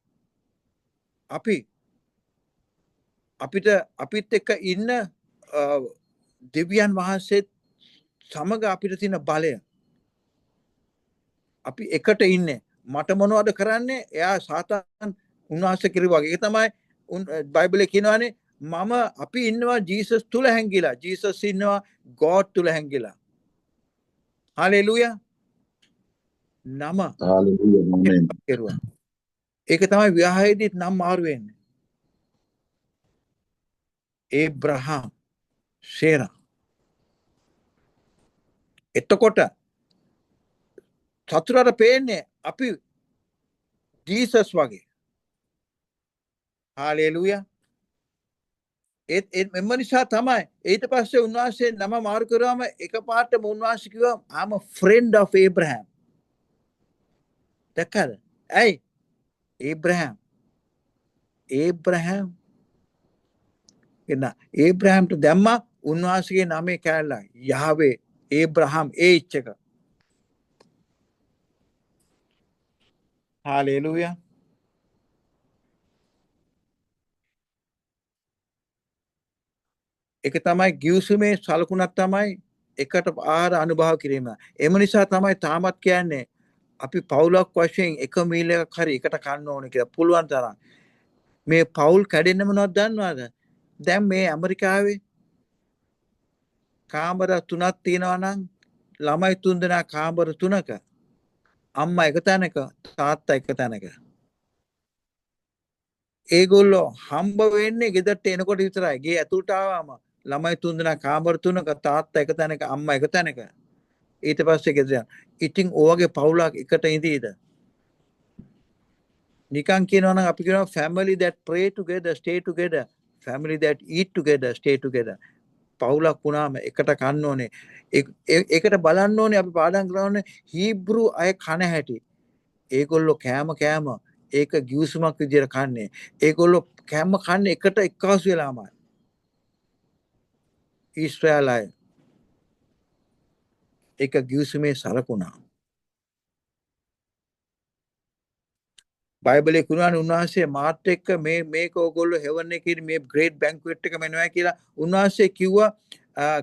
අපිත් එක්ක ඉන්න දෙවියන් වහන්සේ සමග අපිට තියෙන බලය. අපි එකට ඉන්නේ. මට මොනවද කරන්නේ? එයා සාතන් උන්වහන්සේ කිරුවා වගේ. ඒක තමයි බයිබලේ කියනවානේ අපි ඉන්නවා ජීසස් තුල හැංගිලා. ජීසස් ඉන්නවා ගෝඩ් තුල හැංගිලා. හalleluya. නම හalleluya ආමේන්. ඒක තමයි විවාහයේදීත් නම් මාරු වෙන්නේ. ඒබ්‍රහම් සේරා. එතකොට සතුරට පේන්නේ අපි ජීසස් වගේ. හalleluya. එම නිසා තමයි ඊට පස්සේ උන්වහන්සේ නම මාරු කරාම එකපාරටම උන්වහන්සේ කිව්වා I'm a friend of Abraham. දැක්කද? ඇයි? ඒබ්‍රහම් ඒබ්‍රහම්ට දැම්මා උන්වහන්සේගේ නමේ කෑල්ල යහවේ ඒබ්‍රහම් ඒච් එක. හalleluya. ඒක තමයි ගිවිසුමේ සලකුණක් තමයි එකට ආහාර අනුභව කිරීම. එම නිසා තමයි තාමත් කියන්නේ අපි පවුලක් වශයෙන් එක මීල් එකක් හරි එකට කන්න ඕනේ කියලා පුළුවන් තරම්. මේ පවුල් කැඩෙන්න මොනවද දන්නවද? දැන් මේ ඇමරිකාවේ කාමර 3ක් තියෙනවා නම් ළමයි 3 දෙනා කාමර 3ක, අම්මා එක තැනක, තාත්තා එක තැනක. ඒගොල්ලෝ හම්බ වෙන්නේ ගෙදරට එනකොට විතරයි. ගේ ඇතුළට ආවම ළමයි 3 දෙනා කාමර 3ක, තාත්තා එක තැනක, අම්මා එක තැනක. ඊට පස්සේ ගෙදර යනවා. ඉතින් ඔයගේ පවුලක් එකට ඉඳීද? නිකන් කියනවා නම් අපි කියනවා family that pray together stay together, family that eat together stay together. පවුලක් වුණාම එකට කන්න ඕනේ. ඒකට බලන්න ඕනේ අපි පාඩම් කරන්නේ හීබ්‍රු අය කන හැටි. ඒගොල්ලෝ කෑම ඒක ගිවිසුමක් විදියට කන්නේ. ඒගොල්ලෝ කෑම කන්නේ එකට එක්කාසු වෙලාමයි. ඊශ්‍රායල් අය ඒක ගිවිසුමේ සලකුණා. බයිබලයේ කියනවා උන්වහන්සේ මාත් එක්ක මේක ඕගොල්ලෝ හෙවන් එකේ මේ ග්‍රේට් බැන්ක්වෙට් එක මෙනවා කියලා උන්වහන්සේ කිව්වා.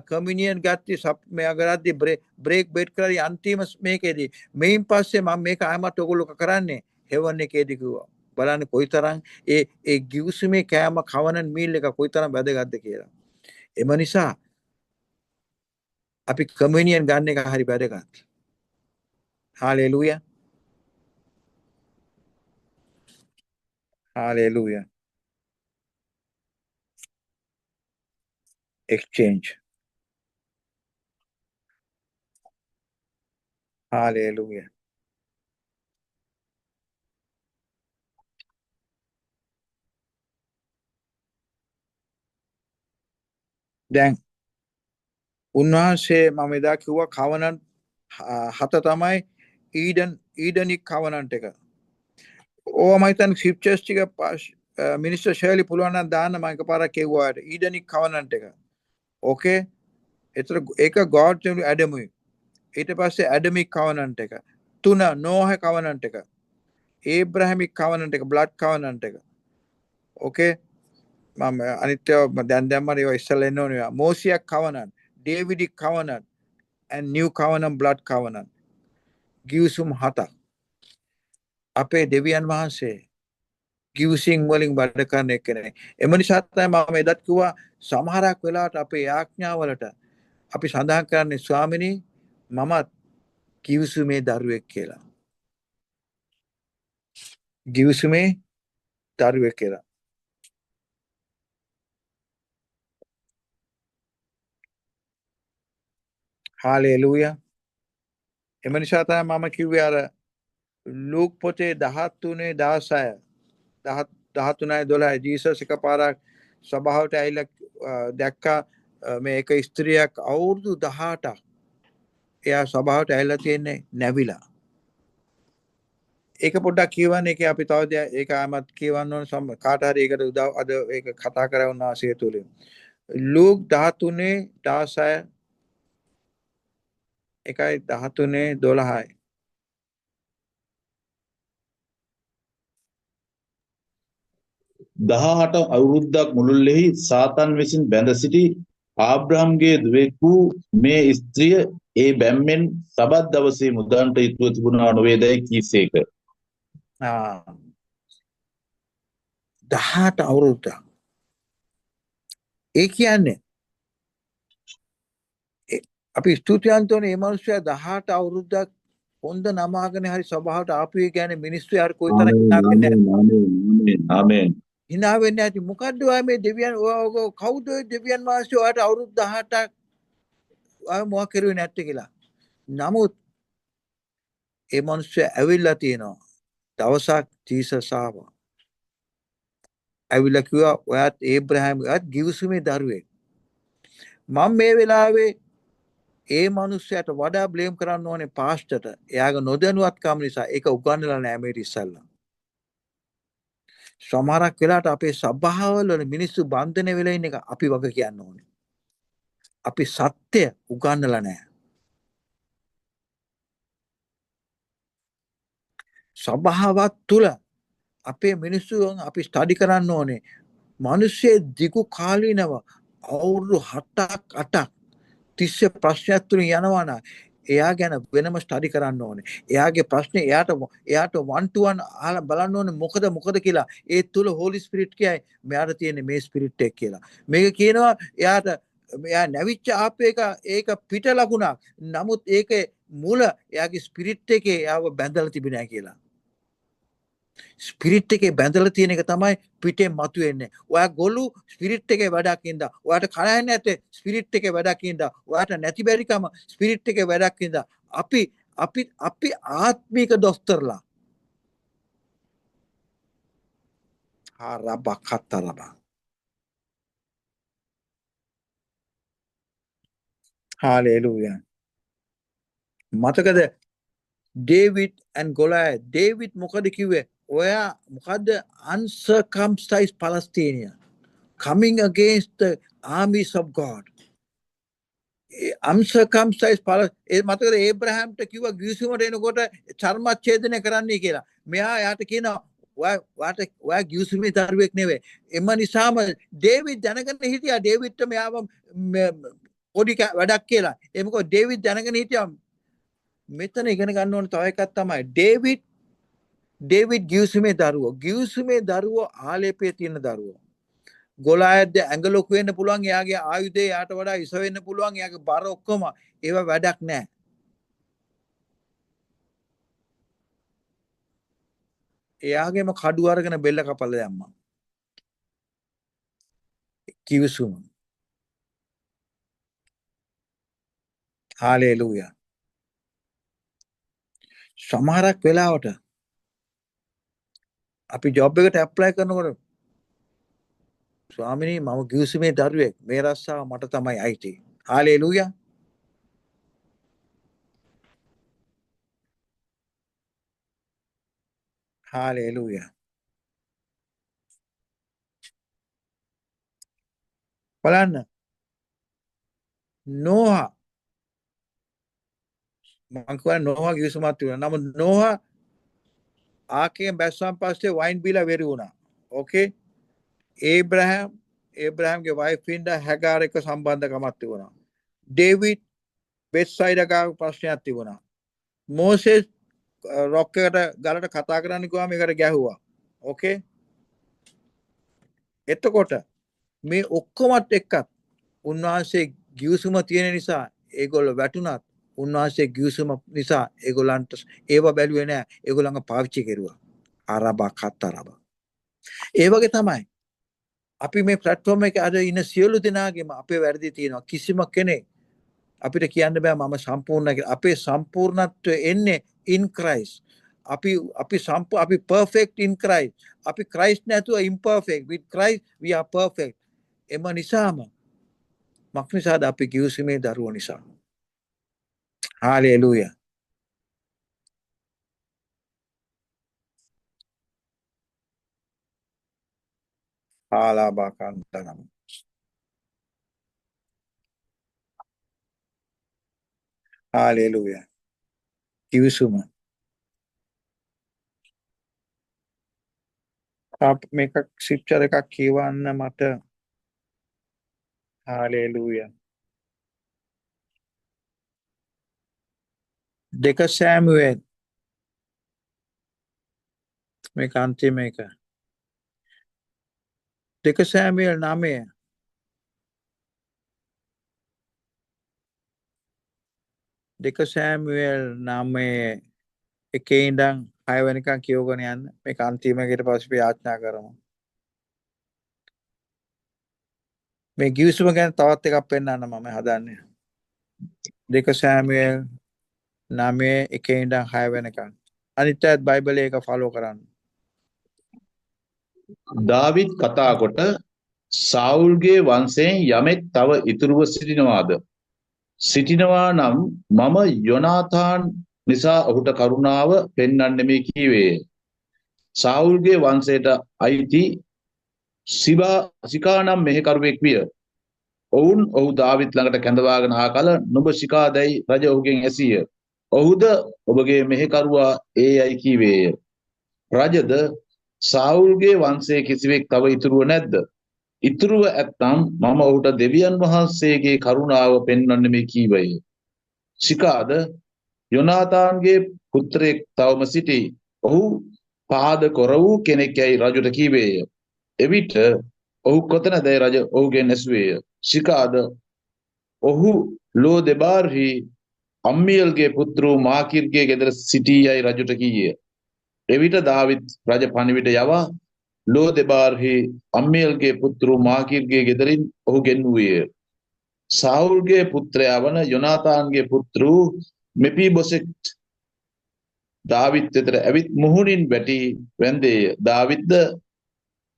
කමියුනියන් ගත්තී මේ අගරද්දී බ්‍රේක් බෙඩ් කරලා අන්තිම මේකේදී මේන් පස්සේ මම මේක ආයමත් ඔයගොල්ලෝ කරන්නේ හෙවන් එකේදී කිව්වා. බලන්න කොයිතරම් ඒ ගිවිසුමේ කෑම කවනන් මීල් එක කොයිතරම් වැදගත්ද කියලා. එම නිසා අපි කමියුනියන් ගන්න එක හරි වැදගත්. හාලෙලූයා. Hallelujah. Exchange. Hallelujah. දැන් උන්වහන්සේ මම එදා කිව්වා කවනන්ට් 7 තමයි ඊඩනික් කවනන්ට් එක. ඕවා මම හිතන්නේ ස්ක්‍රිප්චර්ස් ටික මිනිස්ටර් ෂර්ලි පුළුවන් නම් දාන්න මම එකපාරක් කිව්වා ඊඩනික් කවනන්ට් එක. ඕකේ. ඒතර ඒක God ඇඩමුයි. ඊට පස්සේ ඇඩමික් කවනන්ට් එක. 3 නෝහ කවනන්ට් එක. ඒබ්‍රහමික් කවනන්ට් එක, බ්ලඩ් කවනන්ට් එක. ඕකේ. මම අනිත් ඒවා දැන් දැම්මම ඒවා ඉස්සෙල්ලා එන්න ඕනේ. මෝසියක් කවනන්ට්, ඩේවිඩික් කවනන්ට් and new covenant blood covenant. ගිවිසුම් 7ක්. අපේ දෙවියන් වහන්සේ ගිවිසින් වලින් වැඩ කරන එක්කෙනෙක්. එම නිසා තමයි මම එදත් කිව්වා සමහරක් වෙලාවට අපේ යාඥාවලට අපි සඳහන් කරන්නේ ස්වාමිනී මමත් ගිවිසුමේ දරුවෙක් කියලා. ගිවිසුමේ දරුවෙක් කියලා. හාලෙලූයා. එම නිසා තමයි මම කිව්වේ අර ලූක් පොතේ 13:16 13:12 ජීසස් එකපාරක් සභාවට ඇවිල්ලා දැක්කා මේ එක ස්ත්‍රියක් අවුරුදු 18ක් එයා සභාවට ඇවිල්ලා තියෙන්නේ නැවිලා. ඒක පොඩ්ඩක් කියවන්න. ඒක අපි තව ඒක ආමත් කියවන්න ඕන කාට හරි ඒකට උදව් අද ඒක කතා කරවන්න ආසිය තුලින්. ලූක් 13:16 එකයි 13:12යි. 18 අවුරුද්දක් මුළුල්ලෙහි සාතන් විසින් බැඳ සිටි ආබ්‍රහම්ගේ දුවෙක් වූ මේ ස්ත්‍රිය ඒ බැම්මෙන් සබත් දවසේ මුදන්ට ඉතුව තිබුණා නොවේදැයි කීසේක. 18 අවුරුද්දක්. ඒ කියන්නේ අපි ස්තුතිවන්ත වුණේ මේ මිනිස්සයා 18 අවුරුද්දක් හොඳ නමාගෙන හරි සභාවට ආපු ඒ කියන්නේ මිනිස්සු යාර කොයිතරම් ආමේන්. hina වෙන්නේ නැති මොකද්ද ඔය මේ දෙවියන් කවුද ඔය දෙවියන් වහන්සේ ඔයාට අවුරුදු 18ක් ඔය මොකක් කරුවේ නැත්තේ කියලා. නමුත් ඒ මිනිස්සයා ඇවිල්ලා තියෙනවා. දවසක් ජීසස් ආවා. ඇවිල්ලා කිව්වා ඔයාත් ඒබ්‍රහම් ඔයාත් ගිවිසුමේ දරුවෙක්. මම මේ වෙලාවේ ඒ මිනිස්සයාට වඩා බ්ලේම් කරන්න ඕනේ පාස්ටර්ට. එයාගේ නොදැනුවත්කම නිසා ඒක උගන්වලා නැහැ මේ ඉස්සල්ලා. සමහරක් වෙලාවට අපේ සභාවල මිනිස්සු බන්ධන වෙලා ඉන්න එක අපි වග කියන්න ඕනේ. අපි සත්‍ය උගන්වලා නැහැ. සභාවත් තුල අපේ මිනිස්සු අපි ස්ටඩි කරන්න ඕනේ. මිනිස්සේ දිගු කාලීනව අවුරුදු 7ක් 8ක් තිස්සේ ප්‍රශ්නයක් තුලින් යනවා නම් එයා ගැන වෙනම ස්ටඩි කරන්න ඕනේ. එයාගේ ප්‍රශ්නේ එයාට 1 to 1 අහලා බලන්න ඕනේ මොකද කියලා. ඒ තුල හෝලි ස්පිරිට් කියයි මෙයාට තියෙන මේ ස්පිරිට් එක කියලා. මේක කියනවා එයා නැවිච්ච ආප් එක ඒක පිට ලකුණක්. නමුත් ඒකේ මුල එයාගේ ස්පිරිට් එකේ එයාව බැඳලා තිබුණා කියලා. ස්පිරිට් එකේ බැඳලා තියෙන එක තමයි පිටේ මතුවෙන්නේ. ඔයා ගොළු ස්පිරිට් එකේ වැඩක් ඉඳා. ඔයාට කණන්නේ නැත්තේ ස්පිරිට් එකේ වැඩක් ඉඳා. ඔයාට නැති බැරිකම ස්පිරිට් එකේ වැඩක් ඉඳා. අපි ආත්මික දොස්තරලා. හරබකතරබා. හාලෙලූයා. මතකද David and Goliath. David මොකද කිව්වේ? ඔයා මොකද්ද uncircumcised Palestinian coming against the armies of God. uncircumcised Palestinian මතකද ඒබ්‍රහම්ට කිව්වා ගිවිසුමට එනකොට චර්මච්ඡේදනය කරන්නයි කියලා. මෙයා යාට කියනවා ඔයා ගිවිසුමේ දරුවෙක් නෙවෙයි. එම නිසාම ඩේවිඩ් දැනගෙන හිටියා ඩේවිඩ්ට මෙයාව පොඩි වැඩක් කියලා. ඒ මොකද ඩේවිඩ් දැනගෙන හිටියා මෙතන ඉගෙන ගන්න ඕන තව එකක් තමයි ඩේවිඩ් ගිවිසුමේ දරුවෝ ආලේපයේ තියෙන දරුවෝ. ගොලායත් ඇඟ ලොකු වෙන්න පුළුවන් එයාගේ ආයුධය යාට වඩා ඉස වෙන්න පුළුවන් එයාගේ බර ඔක්කොම ඒවා වැඩක් නැහැ. එයාගේම කඩු අරගෙන බෙල්ල කපලා දැම්මා. ගිවිසුම. හාලෙලූයා. සමහරක් වෙලාවට අපි ජොබ් එකට ඇප්ලයි කරනකොට ස්වාමිනී මම ගිවිසුමේ දරුවෙක් මේ රස්සාව මට තමයි අයිති. හාලෙලූයා. හාලෙලූයා. බලන්න නෝහා මං කියනවා නෝහා ගිවිසුමක් තිබුණා. නමුත් නෝහා ආකයෙන් බැස්සන් පස්සේ වයින් බීලා වෙරි වුණා. ඕකේ. ඒබ්‍රහම්ගේ වයිෆ් ඉන්දා හැගාර එක්ක සම්බන්ධකමක් තිබුණා. ඩේවිඩ් බෙත්සයිඩා ගාව ප්‍රශ්නයක් තිබුණා. මෝසෙස් රොක් එකට ගලට කතා කරන්න ගියාම ඒකට ගැහුවා. ඕකේ. එතකොට මේ ඔක්කොමත් එක්කත් උන්වහන්සේ ගිවිසුම තියෙන නිසා ඒගොල්ලෝ වැටුණත් උන්වහන්සේ ගිවිසුම නිසා ඒගොල්ලන්ට ඒව බැලුවේ නෑ. ඒගොල්ලන්ව පාවිච්චි කෙරුවා. අරබා කතරබා. ඒ වගේ තමයි අපි මේ ප්ලැට්ෆෝම් එකේ අද ඉන්න සියලු දෙනාගේම අපේ වැරදි තියෙනවා. කිසිම කෙනෙක් අපිට කියන්න බෑ මම සම්පූර්ණ කියලා. අපේ සම්පූර්ණත්වය එන්නේ in Christ. අපි perfect in Christ. අපි Christ නැතුව imperfect. With Christ we are perfect. එම නිසාම මක්නිසාද අපි ගිවිසුමේ දරුවෝ නිසා. හාලෙලූයා. ආලාබකන්තනම්. හාලෙලූයා. ගිවිසුම. මේක ස්ක්‍රිප්චර් එකක් කියවන්න මට. හාලෙලූයා. 2 සෑමුවෙල් මේක අන්තිම එක. 2 සෑමුවෙල් 9 2 සෑමුවෙල් 9 එකේ ඉඳන් 6 වෙනිකන් කියවගෙන යන්න. මේක අන්තිම එකට පස්සේ අපි යාඥා කරමු. මේ ගිවිසුම ගැන තවත් එකක් පෙන්නන්න මම හදන්නේ. 2 සෑමුවෙල් 9 එකේ ඉඳන් 6 වෙනකන්. අනිත් අයත් බයිබලයේ එක ෆලෝ කරන්න. දාවිත් කතා කොට සාවුල්ගේ වංශයෙන් යමෙක් තව ඉතුරුව සිටිනවාද? සිටිනවා නම් මම යොනාතාන් නිසා ඔහුට කරුණාව පෙන්වන්නෙමි කීවේය. සාවුල්ගේ වංශයට අයිති සිකා නම් මෙහෙකරුවෙක් විය. ඔවුන් ඔහු දාවිත් ළඟට කැඳවාගෙන ආ කල නුඹ සිකාදැයි රජ ඔහුගෙන් ඇසීය. ඔහුද ඔබගේ මෙහෙකරුවා ඒ යයි කීවේය. රජද සාවුල්ගේ වංශයේ කිසිවෙක් තව ඉතුරුව නැද්ද? ඉතුරුව ඇත්නම් මම ඔහුට දෙවියන් වහන්සේගේ කරුණාව පෙන්වන්නෙමි කීවේය. සිකාද යොනාතාන්ගේ පුත්‍රයෙක් තවම සිටි. ඔහු පාද කොර වූ කෙනෙක් යයි රජුට කීවේය. එවිට ඔහු කොතනදැයි රජ ඔහුගෙන් ඇසුවේය. සිකාද ඔහු ලෝ දෙබාර්හි අම්මියල්ගේ පුත්‍ර වූ මාකිර්ගේ ගෙදර සිටී යයි රජුට කීය. එවිට දාවිත් රජ පණිවිඩ යවා ලෝ දෙබාර්හි අම්මියල්ගේ පුත්‍ර වූ මාකිර්ගේ ගෙදරින් ඔහු ගෙන්වූයේය. සාවුල්ගේ පුත්‍රයා වන යොනාතාන්ගේ පුත්‍ර වූ මෙපිබොසෙත් දාවිත් වෙතට ඇවිත් මුහුණින් වැටි වැන්දේය. දාවිත්ද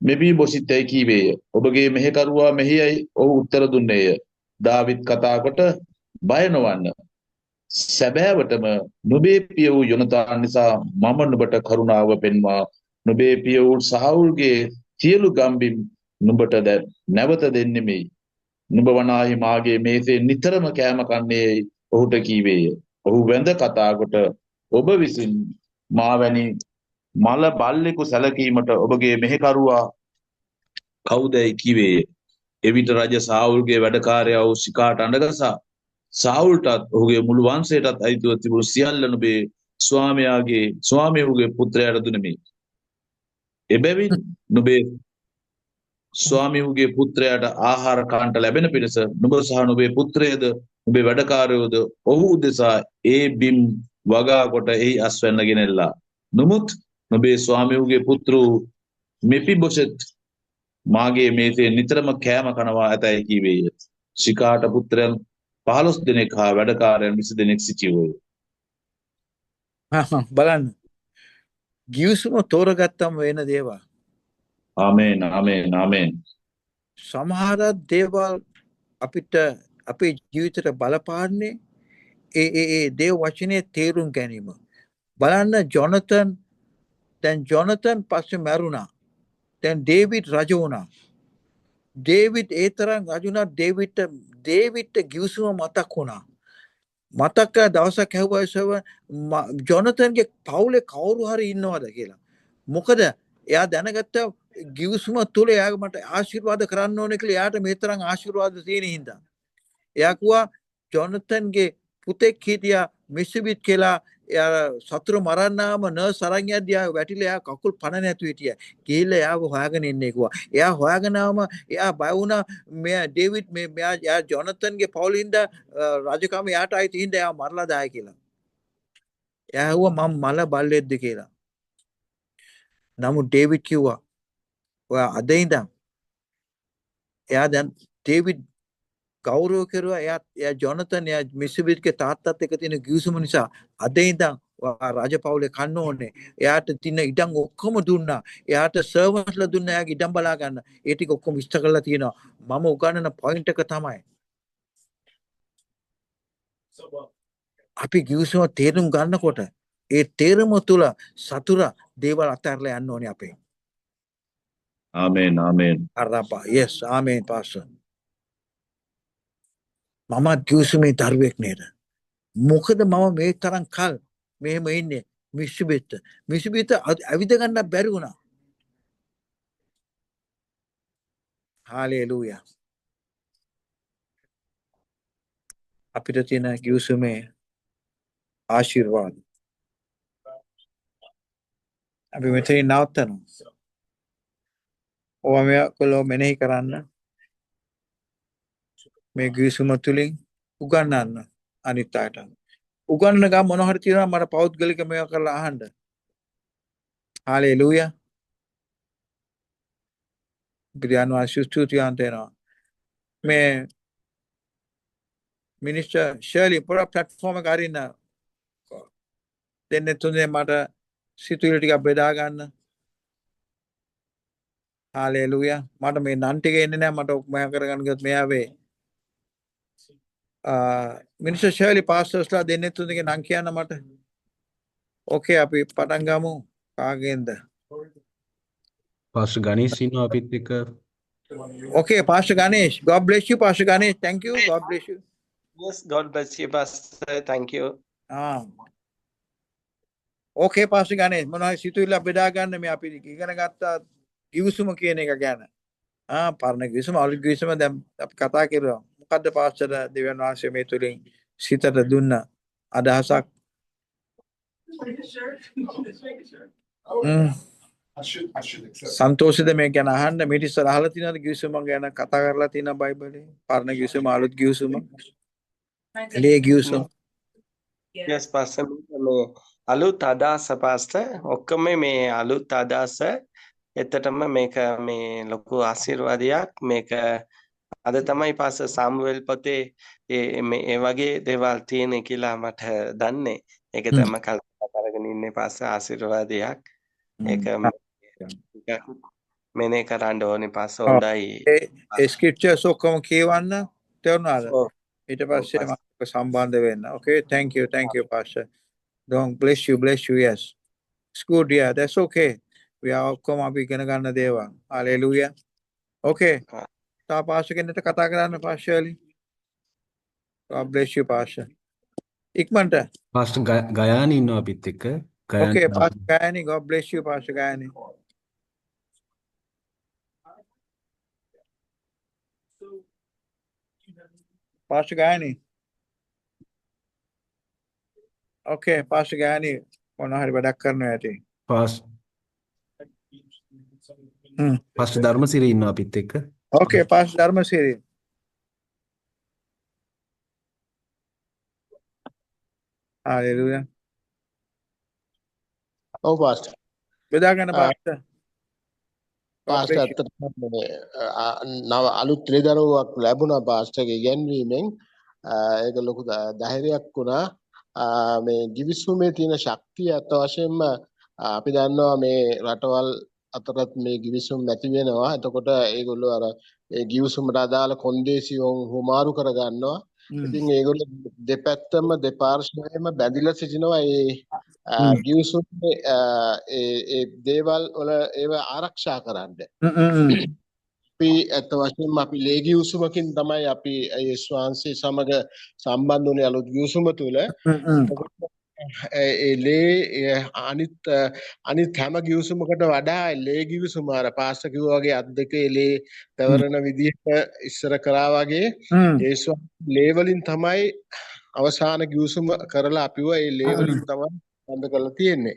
මෙපිබොසිතයි කීවේය. ඔබගේ මෙහෙකරුවා මෙහියයි ඔහු උත්තර දුන්නේය. දාවිත් කතා කොට බය නොවන්න. සැබෑවටම නුබේ පිය වූ යොනතාන් නිසා මම නුඹට කරුණාව පෙන්වා නුබේ පිය වූ සාවුල්ගේ සියලු ගම්බිම් නුඹට නැවත දෙන්නෙමි. නුඹ වනාහි මාගේ මේසේ නිතරම කෑම කන්නේ ඔහුට කීවේය. ඔහු වැඳ කතා කොට ඔබ විසින් මා වැනි මල බල්ලෙකු සැලකීමට ඔබගේ මෙහෙකරුවා කවුදැයි කීවේය. එවිට රජ සාවුල්ගේ වැඩකාරයා වූ සිකාට අඬගසා සාවුල්ටත් ඔහුගේ මුළු වංශයටත් අයිතිව තිබුණු සියල්ල නුඹේ ස්වාමියාගේ පුත්‍රයාට දුනිමි. එබැවින් නුඹේ ස්වාමියාගේ පුත්‍රයාට ආහාර කාන්ට ලැබෙන පිණිස නුඹ සහ නුඹේ පුත්‍රයද නුඹේ වැඩකාරයෝද ඔහු උදෙසා ඒ බිම් වගා කොට එහි අස්වැන්න ගෙනෙල්ලා. නමුත් නුඹේ ස්වාමියාගේ පුත්‍ර මෙපිබොසෙත් මාගේ මේසේ නිතරම කෑම කනවා ඇතැයි කීවේය. සිකාට පුත්‍රයන් 15 දෙනෙක් හා වැඩකාරයන් 20 දෙනෙක් සිටියෝය. බලන්න ගිවිසුම තෝරගත්තම වෙන දේවල්. ආමේන් ආමේන් ආමේන්. සමහර දේවල් අපිට අපේ ජීවිතයට බලපාන්නේ ඒ දේව වචනේ තේරුම් ගැනීම. බලන්න ජොනතන් පස්සේ මැරුණා. දැන් ඩේවිඩ් රජ වුණා. ඩේවිඩ් ඒ තරම් රජුණා. ඩේවිඩ්ට ගිවිසුම මතක් වුණා. මතක දවසක් ඇහුවයිසව ජොනතන්ගේ පවුලේ කවුරු හරි ඉන්නවද කියලා. මොකද එයා දැනගත්ත ගිවිසුම තුල එයාට මට ආශිර්වාද කරන්න ඕනේ කියලා. එයාට මේ තරම් ආශිර්වාද තියෙන හින්දා. එයා කිව්වා ජොනතන්ගේ පුතෙක් හිටියා මිසිබිත් කියලා. එයා සතුරු මරන්නාම නර්ස් අරන් යද්දී ආ වැටිලා එයා කකුල් පණ නැතු හිටියා. ගිහිල්ලා එයාව හොයාගෙන ඉන්නේ කිව්වා. එයා හොයාගෙන ආවම එයා බය වුණා මෙයා ඩේවිඩ් එයා ජොනතන්ගේ පවුලින්ද රජකම එයාට ආයි තින්ද එයා මරලා දායි කියලා. එයා ඇහුවා මම මල බල්ලෙක්ද කියලා. නමුත් ඩේවිඩ් කිව්වා ඔයා අද ඉඳන් එයා දැන් ඩේවිඩ් ගෞරව කරුවා. එයා ජොනතන් එයා මිසිබිත්ගේ තාත්තත් එක්ක තියෙන ගිවිසුම නිසා අද ඉඳන් රජ පවුලේ කන්න ඕනේ. එයාට තියෙන ඉඩම් ඔක්කොම දුන්නා. එයාට සර්වන්ට්ලා දුන්නා එයාගේ ඉඩම් බලා ගන්න. ඒ ටික ඔක්කොම ඉෂ්ට කරලා තියෙනවා. මම උගන්වන පොයින්ට් එක තමයි අපි ගිවිසුම තේරුම් ගන්නකොට ඒ තේරුම තුල සතුරා දේවල් අත්හැරලා යන්න ඕනේ අපේ. ආමේන් ආමේන්. අරපා yes ආමේන් පාස්ටර්. මම ගිවිසුමේ දරුවෙක් නේද? මොකද මම මේ තරම් කල් මෙහෙම ඉන්නේ මිසිබිත් ඇවිද ගන්න බැරි වුණා. හාලෙලූයා. අපිට තියෙන ගිවිසුමේ ආශිර්වාද අපි මෙතනින් නවත්තනවා. ඔයාලා මෙනෙහි කරන්න මේ ගිවිසුම තුලින් උගන්වන්න අනිත් අයට. උගන්වන ගම මොන හරි තියෙනවා මට පෞද්ගලික මේවා කරලා අහන්න. හාලෙලූයා. ග්‍රියාන් වාසිස්තුතියන් දෙනවා. මේ මිනිස්ටර් ෂර්ලි පොර ප්ලැට්ෆෝම් එක අරින්න දෙන්නේ තුනේ මට සිතුවිලි ටිකක් බෙදා ගන්න. හාලෙලූයා. මට මේ නන් ටික එන්නේ නැහැ. මට මම කරගන්න ගියොත් මෙයා වේ. මිනිස්ටර් ෂර්ලි පාස්ටර්ස්ලා දෙන්නේ තුනගේ නම් කියන්න මට. ඕකේ අපි පටන් ගමු. කාගෙන්ද? පාස්ටර් ගණේෂ් ඉන්නවා අපිත් එක්ක. Okay, Pastor Ganesh. God bless you, Pastor Ganesh. Thank you. God bless you. Yes, God bless you, Pastor. Thank you. Okay, Pastor Ganesh. මොනවා සිතුවිල්ල බෙදා ගන්න මේ අපි ඉගෙන ගත්ත ගිවිසුම කියන එක ගැන. පරණ ගිවිසුම අලුත් ගිවිසුම දැන් අපි කතා කරුවා. මොකද්ද පාස්ටර් දෙවියන් වහන්සේ මේ තුලින් සිතට දුන්න අදහසක් සන්තෝෂද මේ ගැන අහන්න මීට ඉස්සර අහලා තියෙනවද ගිවිසුම ගැන කතා කරලා තියෙන බයිබලේ පරණ ගිවිසුම අලුත් ගිවිසුම ලේ ගිවිසුම Yes, Pastor. මේ අලුත් අදහස Pastor. ඔක්කොම මේ අලුත් අදහස එතටම මේක මේ ලොකු ආශිර්වාදයක්. මේක අද තමයි Pastor සාමුවෙල් පොතේ ඒ වගේ දේවල් තියෙන කියලා මට දන්නේ. ඒක තමයි කල්පනා කරගෙන ඉන්නේ Pastor ආශිර්වාදයක්. ඒක මෙනේ කරන්න ඕනේ Pastor හොඳයි. ඒ ස්ක්‍රිප්චර්ස් ඔක්කොම කියවන්න තේරුණාද? ඔව්. ඊට පස්සේ මම සම්බන්ධ වෙන්න. Okay, thank you Pastor. Don't bless you, yes. It's good, yeah, that's okay. We are ඔක්කොම අපි ඉගෙන ගන්න දේවල්. Hallelujah. Okay. තා Pastor කෙනෙක්ට කතා කරන්න Pastor. God bless you Pastor. ඉක්මනට. පාස්ටර් ගයානි ඉන්නවා අපිත් එක්ක. Okay, Pastor Gayani, God bless you Pastor Gayani. Pastor Gayani. Okay, Pastor Gayani මොනවා හරි වැඩක් කරනවා ඇති. පාස්ටර් ධර්මසිරි ඉන්නවා අපිත් එක්ක. Okay, Pastor Dharmasiri. Hallelujah. ඔව් පාස්ටර්. බෙදාගන්න Pastor. පාස්ටර් ඇත්තටම නව අලුත් ත්‍රිදරුවක් ලැබුණා පාස්ටර්ගේ ඉගැන්වීමෙන්. ඒක ලොකු ධෛර්යයක් වුණා. මේ ගිවිසුමේ තියෙන ශක්තිය අත වශයෙන්ම අපි දන්නවා මේ රටවල් අතරත් මේ ගිවිසුම් නැති වෙනවා. එතකොට ඒගොල්ලෝ අර ඒ ගිවිසුමට අදාළ කොන්දේසියෝන් හුමාරු කර ගන්නවා. ඉතින් ඒගොල්ලෝ දෙපැත්තම දෙපාර්ශ්වයේම බැඳිලා සිටිනවා ඒ ගිවිසුමේ ඒ දේවල් වල ඒව ආරක්ෂා කරන්න. අපි අත වශයෙන්ම අපි ලේ ගිවිසුමකින් තමයි අපි යේසුස් වහන්සේ සමග සම්බන්ධ වුණේ අලුත් ගිවිසුම තුල. ඒ ලේ අනිත් හැම ගිවිසුමකට වඩා ලේ ගිවිසුම අර පාස්ටර් කිව්වා වගේ අත් දෙකේ ලේ තවරන විදිහට ඉස්සර කරා වගේ යේසුස් ලේ වලින් තමයි අවසාන ගිවිසුම කරලා අපිව ඒ ලේ වලින් තමයි බඳ කරලා තියෙන්නේ.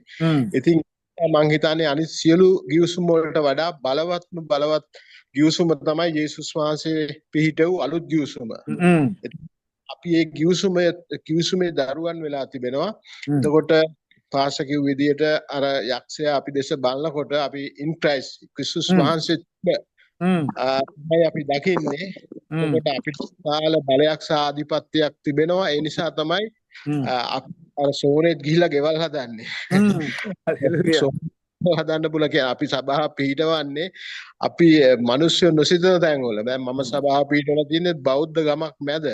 ඉතින් මං හිතන්නේ අනිත් සියලු ගිවිසුම් වලට වඩා බලවත් ගිවිසුම තමයි යේසුස් වහන්සේ පිහිට වූ අලුත් ගිවිසුම. අපි ඒ ගිවිසුමේ දරුවන් වෙලා තිබෙනවා. එතකොට පාස්ටර් කිව් විදියට අර යක්ෂයා අපි දෙස බලනකොට අපි ඉන් ක්‍රයිස්ට් ක්‍රිස්තුස් වහන්සේ අපි දකින්නේ. එතකොට අපිට කාල බලයක් සහ ආධිපත්‍යයක් තිබෙනවා. ඒ නිසා තමයි අපි අර සෝනෙත් ගිහිලා ගෙවල් හදන්නේ. හදන්න පුළුවන් කියලා අපි සභාව පිහිටවන්නේ අපි මිනිස්සු නොසිතන තැන්වල. දැන් මම සභාව පිහිටවලා තින්නේ බෞද්ධ ගමක් මැද.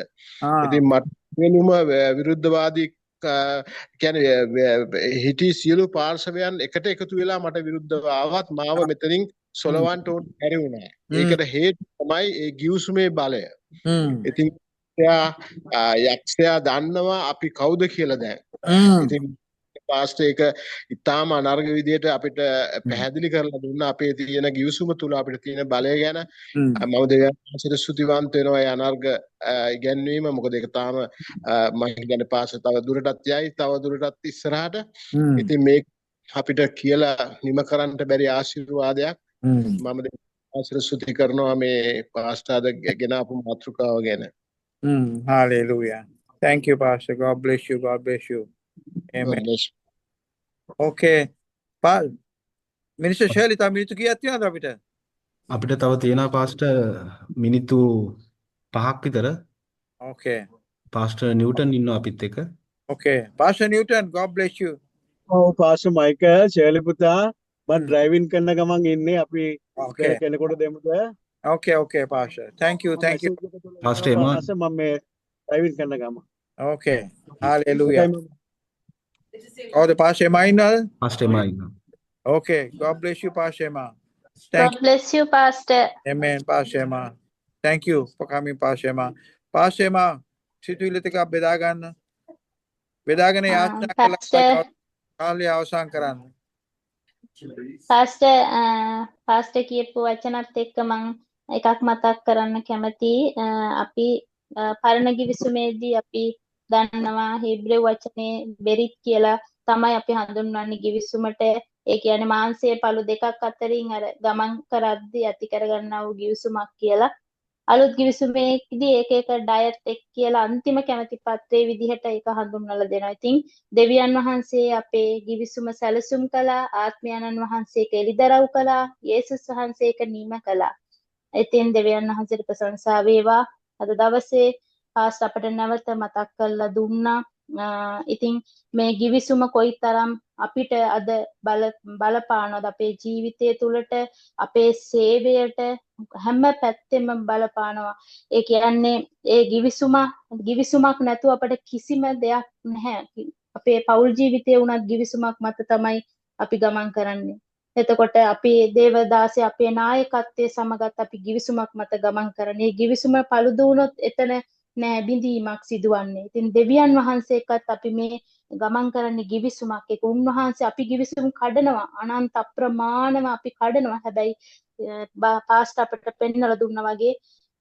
ඉතින් මට වෙනුම විරුද්ධවාදී කියන්නේ හිටි සියලු පාර්ශවයන් එකට එකතු වෙලා මට විරුද්ධව ආවත් මාව මෙතනින් සොලවන්ට උන් බැරි වුණා. ඒකට හේතුව තමයි ඒ ගිවිසුමේ බලය. ඉතින් යක්ෂයා දන්නවා අපි කවුද කියලා දැන්. ඉතින් පාස්ටර් ඒක ඉතාම අනර්ග විදියට අපිට පැහැදිලි කරලා දුන්නා අපේ තියෙන ගිවිසුම තුල අපිට තියෙන බලය ගැන. මම දෙවියන් වහන්සේට ස්තුතිවන්ත වෙනවා ඒ අනර්ග ඉගැන්වීම. මොකද ඒක තාම මම කියන්නේ පාස්ටර් තව දුරටත් යයි තව දුරටත් ඉස්සරහට. ඉතින් මේක අපිට කියලා නිම කරන්න බැරි ආශිර්වාදයක්. මම දෙවියන් වහන්සේට ස්තුති කරනවා මේ පාස්ටර් අද ගෙනාපු මාතෘකාව ගැන. Hallelujah. Thank you Pastor. God bless you. God bless you. Amen. Okay. Minister Shirley තා මිනිත්තු කීයක් තියනවද අපිට? අපිට තව තියෙනවා පාස්ටර් මිනිත්තු 5ක් විතර. Okay. පාස්ටර් නිව්ටන් ඉන්නවා අපිත් එක්ක. Okay. Pastor Newton, God bless you. ඔව් පාස්ටර් මයිකල් ශේලි පුතා මම ඩ්‍රයිවිං කරන ගමන් ඉන්නේ අපි කෙනෙකුට දෙමුද? Okay Pastor. Thank you. Pastor Emma මම මේ ඩ්‍රයිවිං කරන ගමන්. Okay. Hallelujah. Oh, the Pastor Emma ඉන්නවද? පාස්ටර් එමා ඉන්නවා. Okay. God bless you Pastor Emma. God bless you, Pastor. Amen, Pastor Emma. Thank you for coming, Pastor Emma. Pastor Emma, සිතුවිලි ටිකක් බෙදා ගන්න. බෙදාගෙන යාත්‍රා කළා කාලය අවසන් කරන්න. Pastor කියපු වචනත් එක්ක මම එකක් මතක් කරන්න කැමතියි. අපි පරණ ගිවිසුමේදී අපි දන්නවා හීබ්‍රෙව් වචනේ බෙරිත් කියලා තමයි අපි හඳුන්වන්නේ givisumට. ඒ කියන්නේ මාංශයේ පළු දෙකක් අතරින් අර ගමන් කරද්දී ඇති කරගන්නා වූ givisumක් කියලා. අලුත් givisumේදී එක ඩයට් එක කියලා අන්තිම කැමැති පත්‍රයේ විදිහට ඒක හඳුන්වලා දෙනවා. ඉතින් දෙවියන් වහන්සේ අපේ givisum සැලසුම් කළා, ආත්මයන්න් වහන්සේ ඒක එළිදරව් කළා, යේසුස් වහන්සේ ඒක නිම කළා. ඉතින් දෙවියන් වහන්සේට ප්‍රශංසා වේවා. අද දවසේ පාස් අපට නැවත මතක් කරලා දුන්නා. ඉතින් මේ givisum කොයිතරම් අපිට අද බලපානවද අපේ ජීවිතය තුළට, අපේ සේවයට හැම පැත්තෙම බලපානවා. ඒ කියන්නේ ඒ givisumක් නැතුව අපිට කිසිම දෙයක් නැහැ. අපේ පෞල් ජීවිතයේ උනත් givisumක් මත තමයි අපි ගමන් කරන්නේ. එතකොට අපි දේවදාසී අපේ නායකත්වයේ සමගත් අපි givisumක් මත ගමන් කරන්නේ. givisum පළුදු වුණොත් එතන නෑ බිඳීමක් සිදුවන්නේ. ඉතින් දෙවියන් වහන්සේකත් අපි මේ ගමන් කරන්නේ givisumක්. ඒක උන්වහන්සේ අපි givisum කඩනවා. අනන්ත අප්‍රමාණව අපි කඩනවා. හැබැයි පාස්ට් අපිට පෙන්වලා දුන්නා වගේ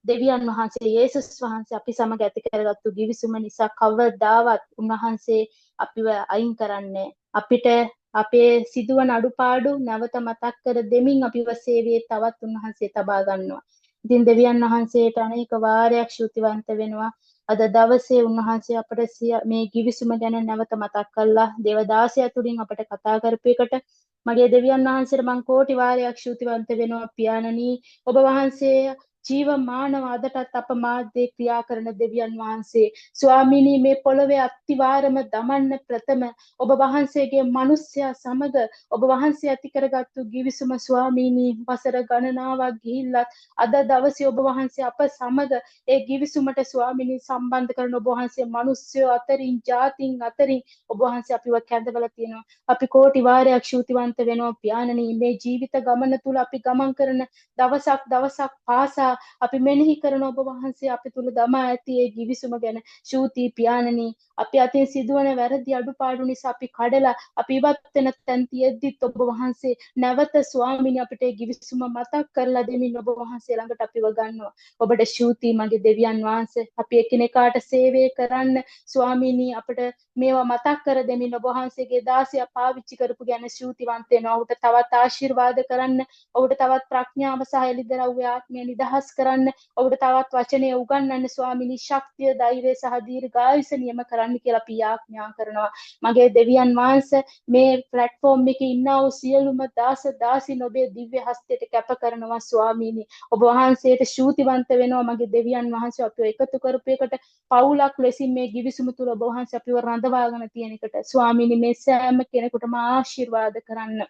දෙවියන් වහන්සේ යේසුස් වහන්සේ අපි සමග ඇති කරගත්තු givisum නිසා කවදාවත් උන්වහන්සේ අපිව අයින් කරන්නේ අපිට අපේ සිදුවන අඩුපාඩු නැවත මතක් කර දෙමින් අපිව සේවයේ තවත් උන්වහන්සේ තබා ගන්නවා. ඉතින් දෙවියන් වහන්සේට අනේක වාරයක් ස්තුතිවන්ත වෙනවා. අද දවසේ උන්වහන්සේ අපට මේ givisum ගැන නැවත මතක් කළා. දේවදාසයා තුලින් අපට කතා කරපු එකට මගේ දෙවියන් වහන්සේට මං කෝටි වාරයක් ස්තුතිවන්ත වෙනවා පියාණනි. ඔබ වහන්සේ ජීවමානව අදටත් අප මාධ්‍යේ ක්‍රියා කරන දෙවියන් වහන්සේ. ස්වාමීනි මේ පොළවේ අත්තිවාරම දමන්න ප්‍රථම ඔබ වහන්සේගේ මනුස්සයා සමග ඔබ වහන්සේ ඇති කරගත්තු givisum ස්වාමීනි වසර ගණනාවක් ගිහිල්ලත් අද දවසේ ඔබ වහන්සේ අප සමග ඒ givisumට ස්වාමීනි සම්බන්ධ කරන ඔබ වහන්සේ මනුස්සයෝ අතරින් ජාතින් අතරින් ඔබ වහන්සේ අපිව කැඳවලා තියෙනවා. අපි කෝටි වාරයක් ස්තුතිවන්ත වෙනවා පියාණනි. මේ ජීවිත ගමන තුල අපි ගමන් කරන දවසක් පාසා අපි මෙනෙහි කරන ඔබ වහන්සේ අපි තුල දමා ඇති ඒ givisum ගැන ස්තුති පියාණනි. අපි අතින් සිදුවන වැරදි අඩුපාඩු නිසා අපි කඩලා අපි ඉවත් වෙන තැන් තියෙද්දිත් ඔබ වහන්සේ නැවත ස්වාමීනි අපිට ඒ givisum මතක් කරලා දෙමින් ඔබ වහන්සේ ළඟට අපිව ගන්නවා. ඔබට ස්තුති මගේ දෙවියන් වහන්සේ. අපි එකිනෙකාට සේවය කරන්න ස්වාමීනි අපිට මේවා මතක් කර දෙමින් ඔබ වහන්සේගේ දාසියා පාවිච්චි කරපු ගැන ස්තුතිවන්ත වෙනවා. ඔහුට තවත් ආශිර්වාද කරන්න, ඔහුට තවත් ප්‍රඥාව සහ එළිදරව්වේ ආත්මය නිදහස් කරන්න, ඔහුට තවත් වචනය උගන්වන්න ස්වාමීනි ශක්තිය, ධෛර්යය සහ දීර්ඝායුෂ නියම කරන්න කියලා අපි ආඥා කරනවා. මගේ දෙවියන් වහන්සේ මේ platform එකේ ඉන්නා වූ සියලුම දාසීන් ඔබේ දිව්‍ය හස්තයට කැප කරනවා ස්වාමීනි. ඔබ වහන්සේට ස්තුතිවන්ත වෙනවා මගේ දෙවියන් වහන්සේ අපිව එකතු කරපු එකට, පවුලක් ලෙසින් මේ givisum තුල ඔබ වහන්සේ අපිව රඳවාගෙන තියෙන එකට ස්වාමීනි මේ සෑම කෙනෙකුටම ආශිර්වාද කරන්න.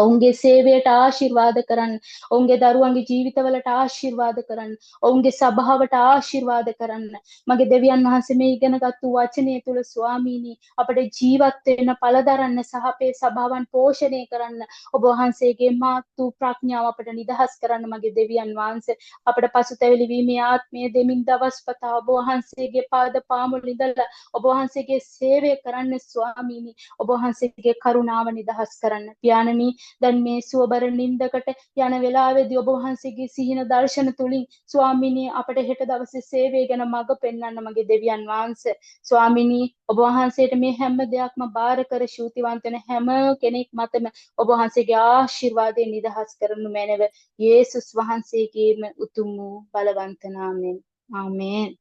ඔවුන්ගේ සේවයට ආශිර්වාද කරන්න, ඔවුන්ගේ දරුවන්ගේ ජීවිතවලට ආශිර්වාද කරන්න, ඔවුන්ගේ සභාවට ආශිර්වාද කරන්න. මගේ දෙවියන් වහන්සේ මේ ඉගෙනගත්තු වචනය තුල ස්වාමීනි අපට ජීවත් වෙන්න, පළදරන්න සහ අපේ සභාවන් පෝෂණය කරන්න ඔබ වහන්සේගේ මාතු ප්‍රඥාව අපට නිදහස් කරන්න මගේ දෙවියන් වහන්සේ. අපට පසුතැවිලි වීමේ ආත්මය දෙමින් දවස්පතා ඔබ වහන්සේගේ පාද පාමුල ඉඳලා ඔබ වහන්සේගේ සේවය කරන්න ස්වාමීනි. ඔබ වහන්සේගේ කරුණාව නිදහස් කරන්න පියාණනි. දැන් මේ සුවබර නින්දකට යන වෙලාවේදී ඔබ වහන්සේගේ සිහින දර්ශන තුලින් ස්වාමීනි අපට හෙට දවසේ සේවය ගැන මඟ පෙන්වන්න මගේ දෙවියන් වහන්සේ. ස්වාමීනි ඔබ වහන්සේට මේ හැම දෙයක්ම බාර කර ශූතිවන්ත වෙන හැම කෙනෙක් මතම ඔබ වහන්සේගේ ආශිර්වාදයෙන් නිදහස් කරනු මැනව යේසුස් වහන්සේගේම උතුම් වූ බලවන්ත නාමයෙන්. ආමේන්.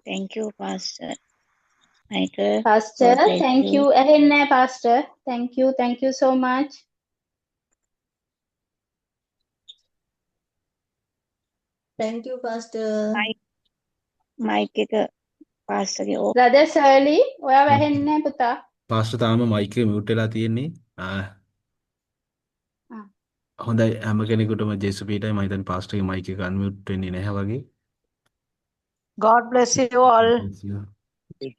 Thank you, Pastor Michael. Pastor, thank you. ඇහෙන්නේ Pastor. Thank you so much. Thank you, Pastor. Mike එක Pastor ගේ Brother Shirley, ඔයාව ඇහෙන්නේ පුතා. පාස්ටර් තාම මයික් එක මියුට් වෙලා තියෙන්නේ. හොඳයි හැම කෙනෙකුටම ජේසුපීටයි මම හිතන්නේ පාස්ටර්ගේ මයික් එක අන්මියුට් වෙන්නේ නැහැ වගේ. God bless you all.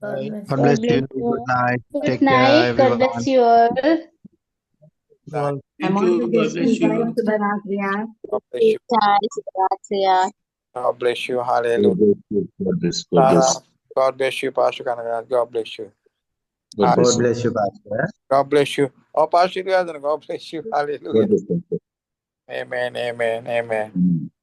God bless you. Good night. Good Take night. care, God everyone. bless you all. I'm on the guest. God bless you. Hallelujah. God bless you, Pastor Kanagan. God bless you. God bless God bless you, Pastor. God bless you. Oh, Pastor Kanagan, God bless you. Hallelujah. you. Amen, amen, amen. Mm.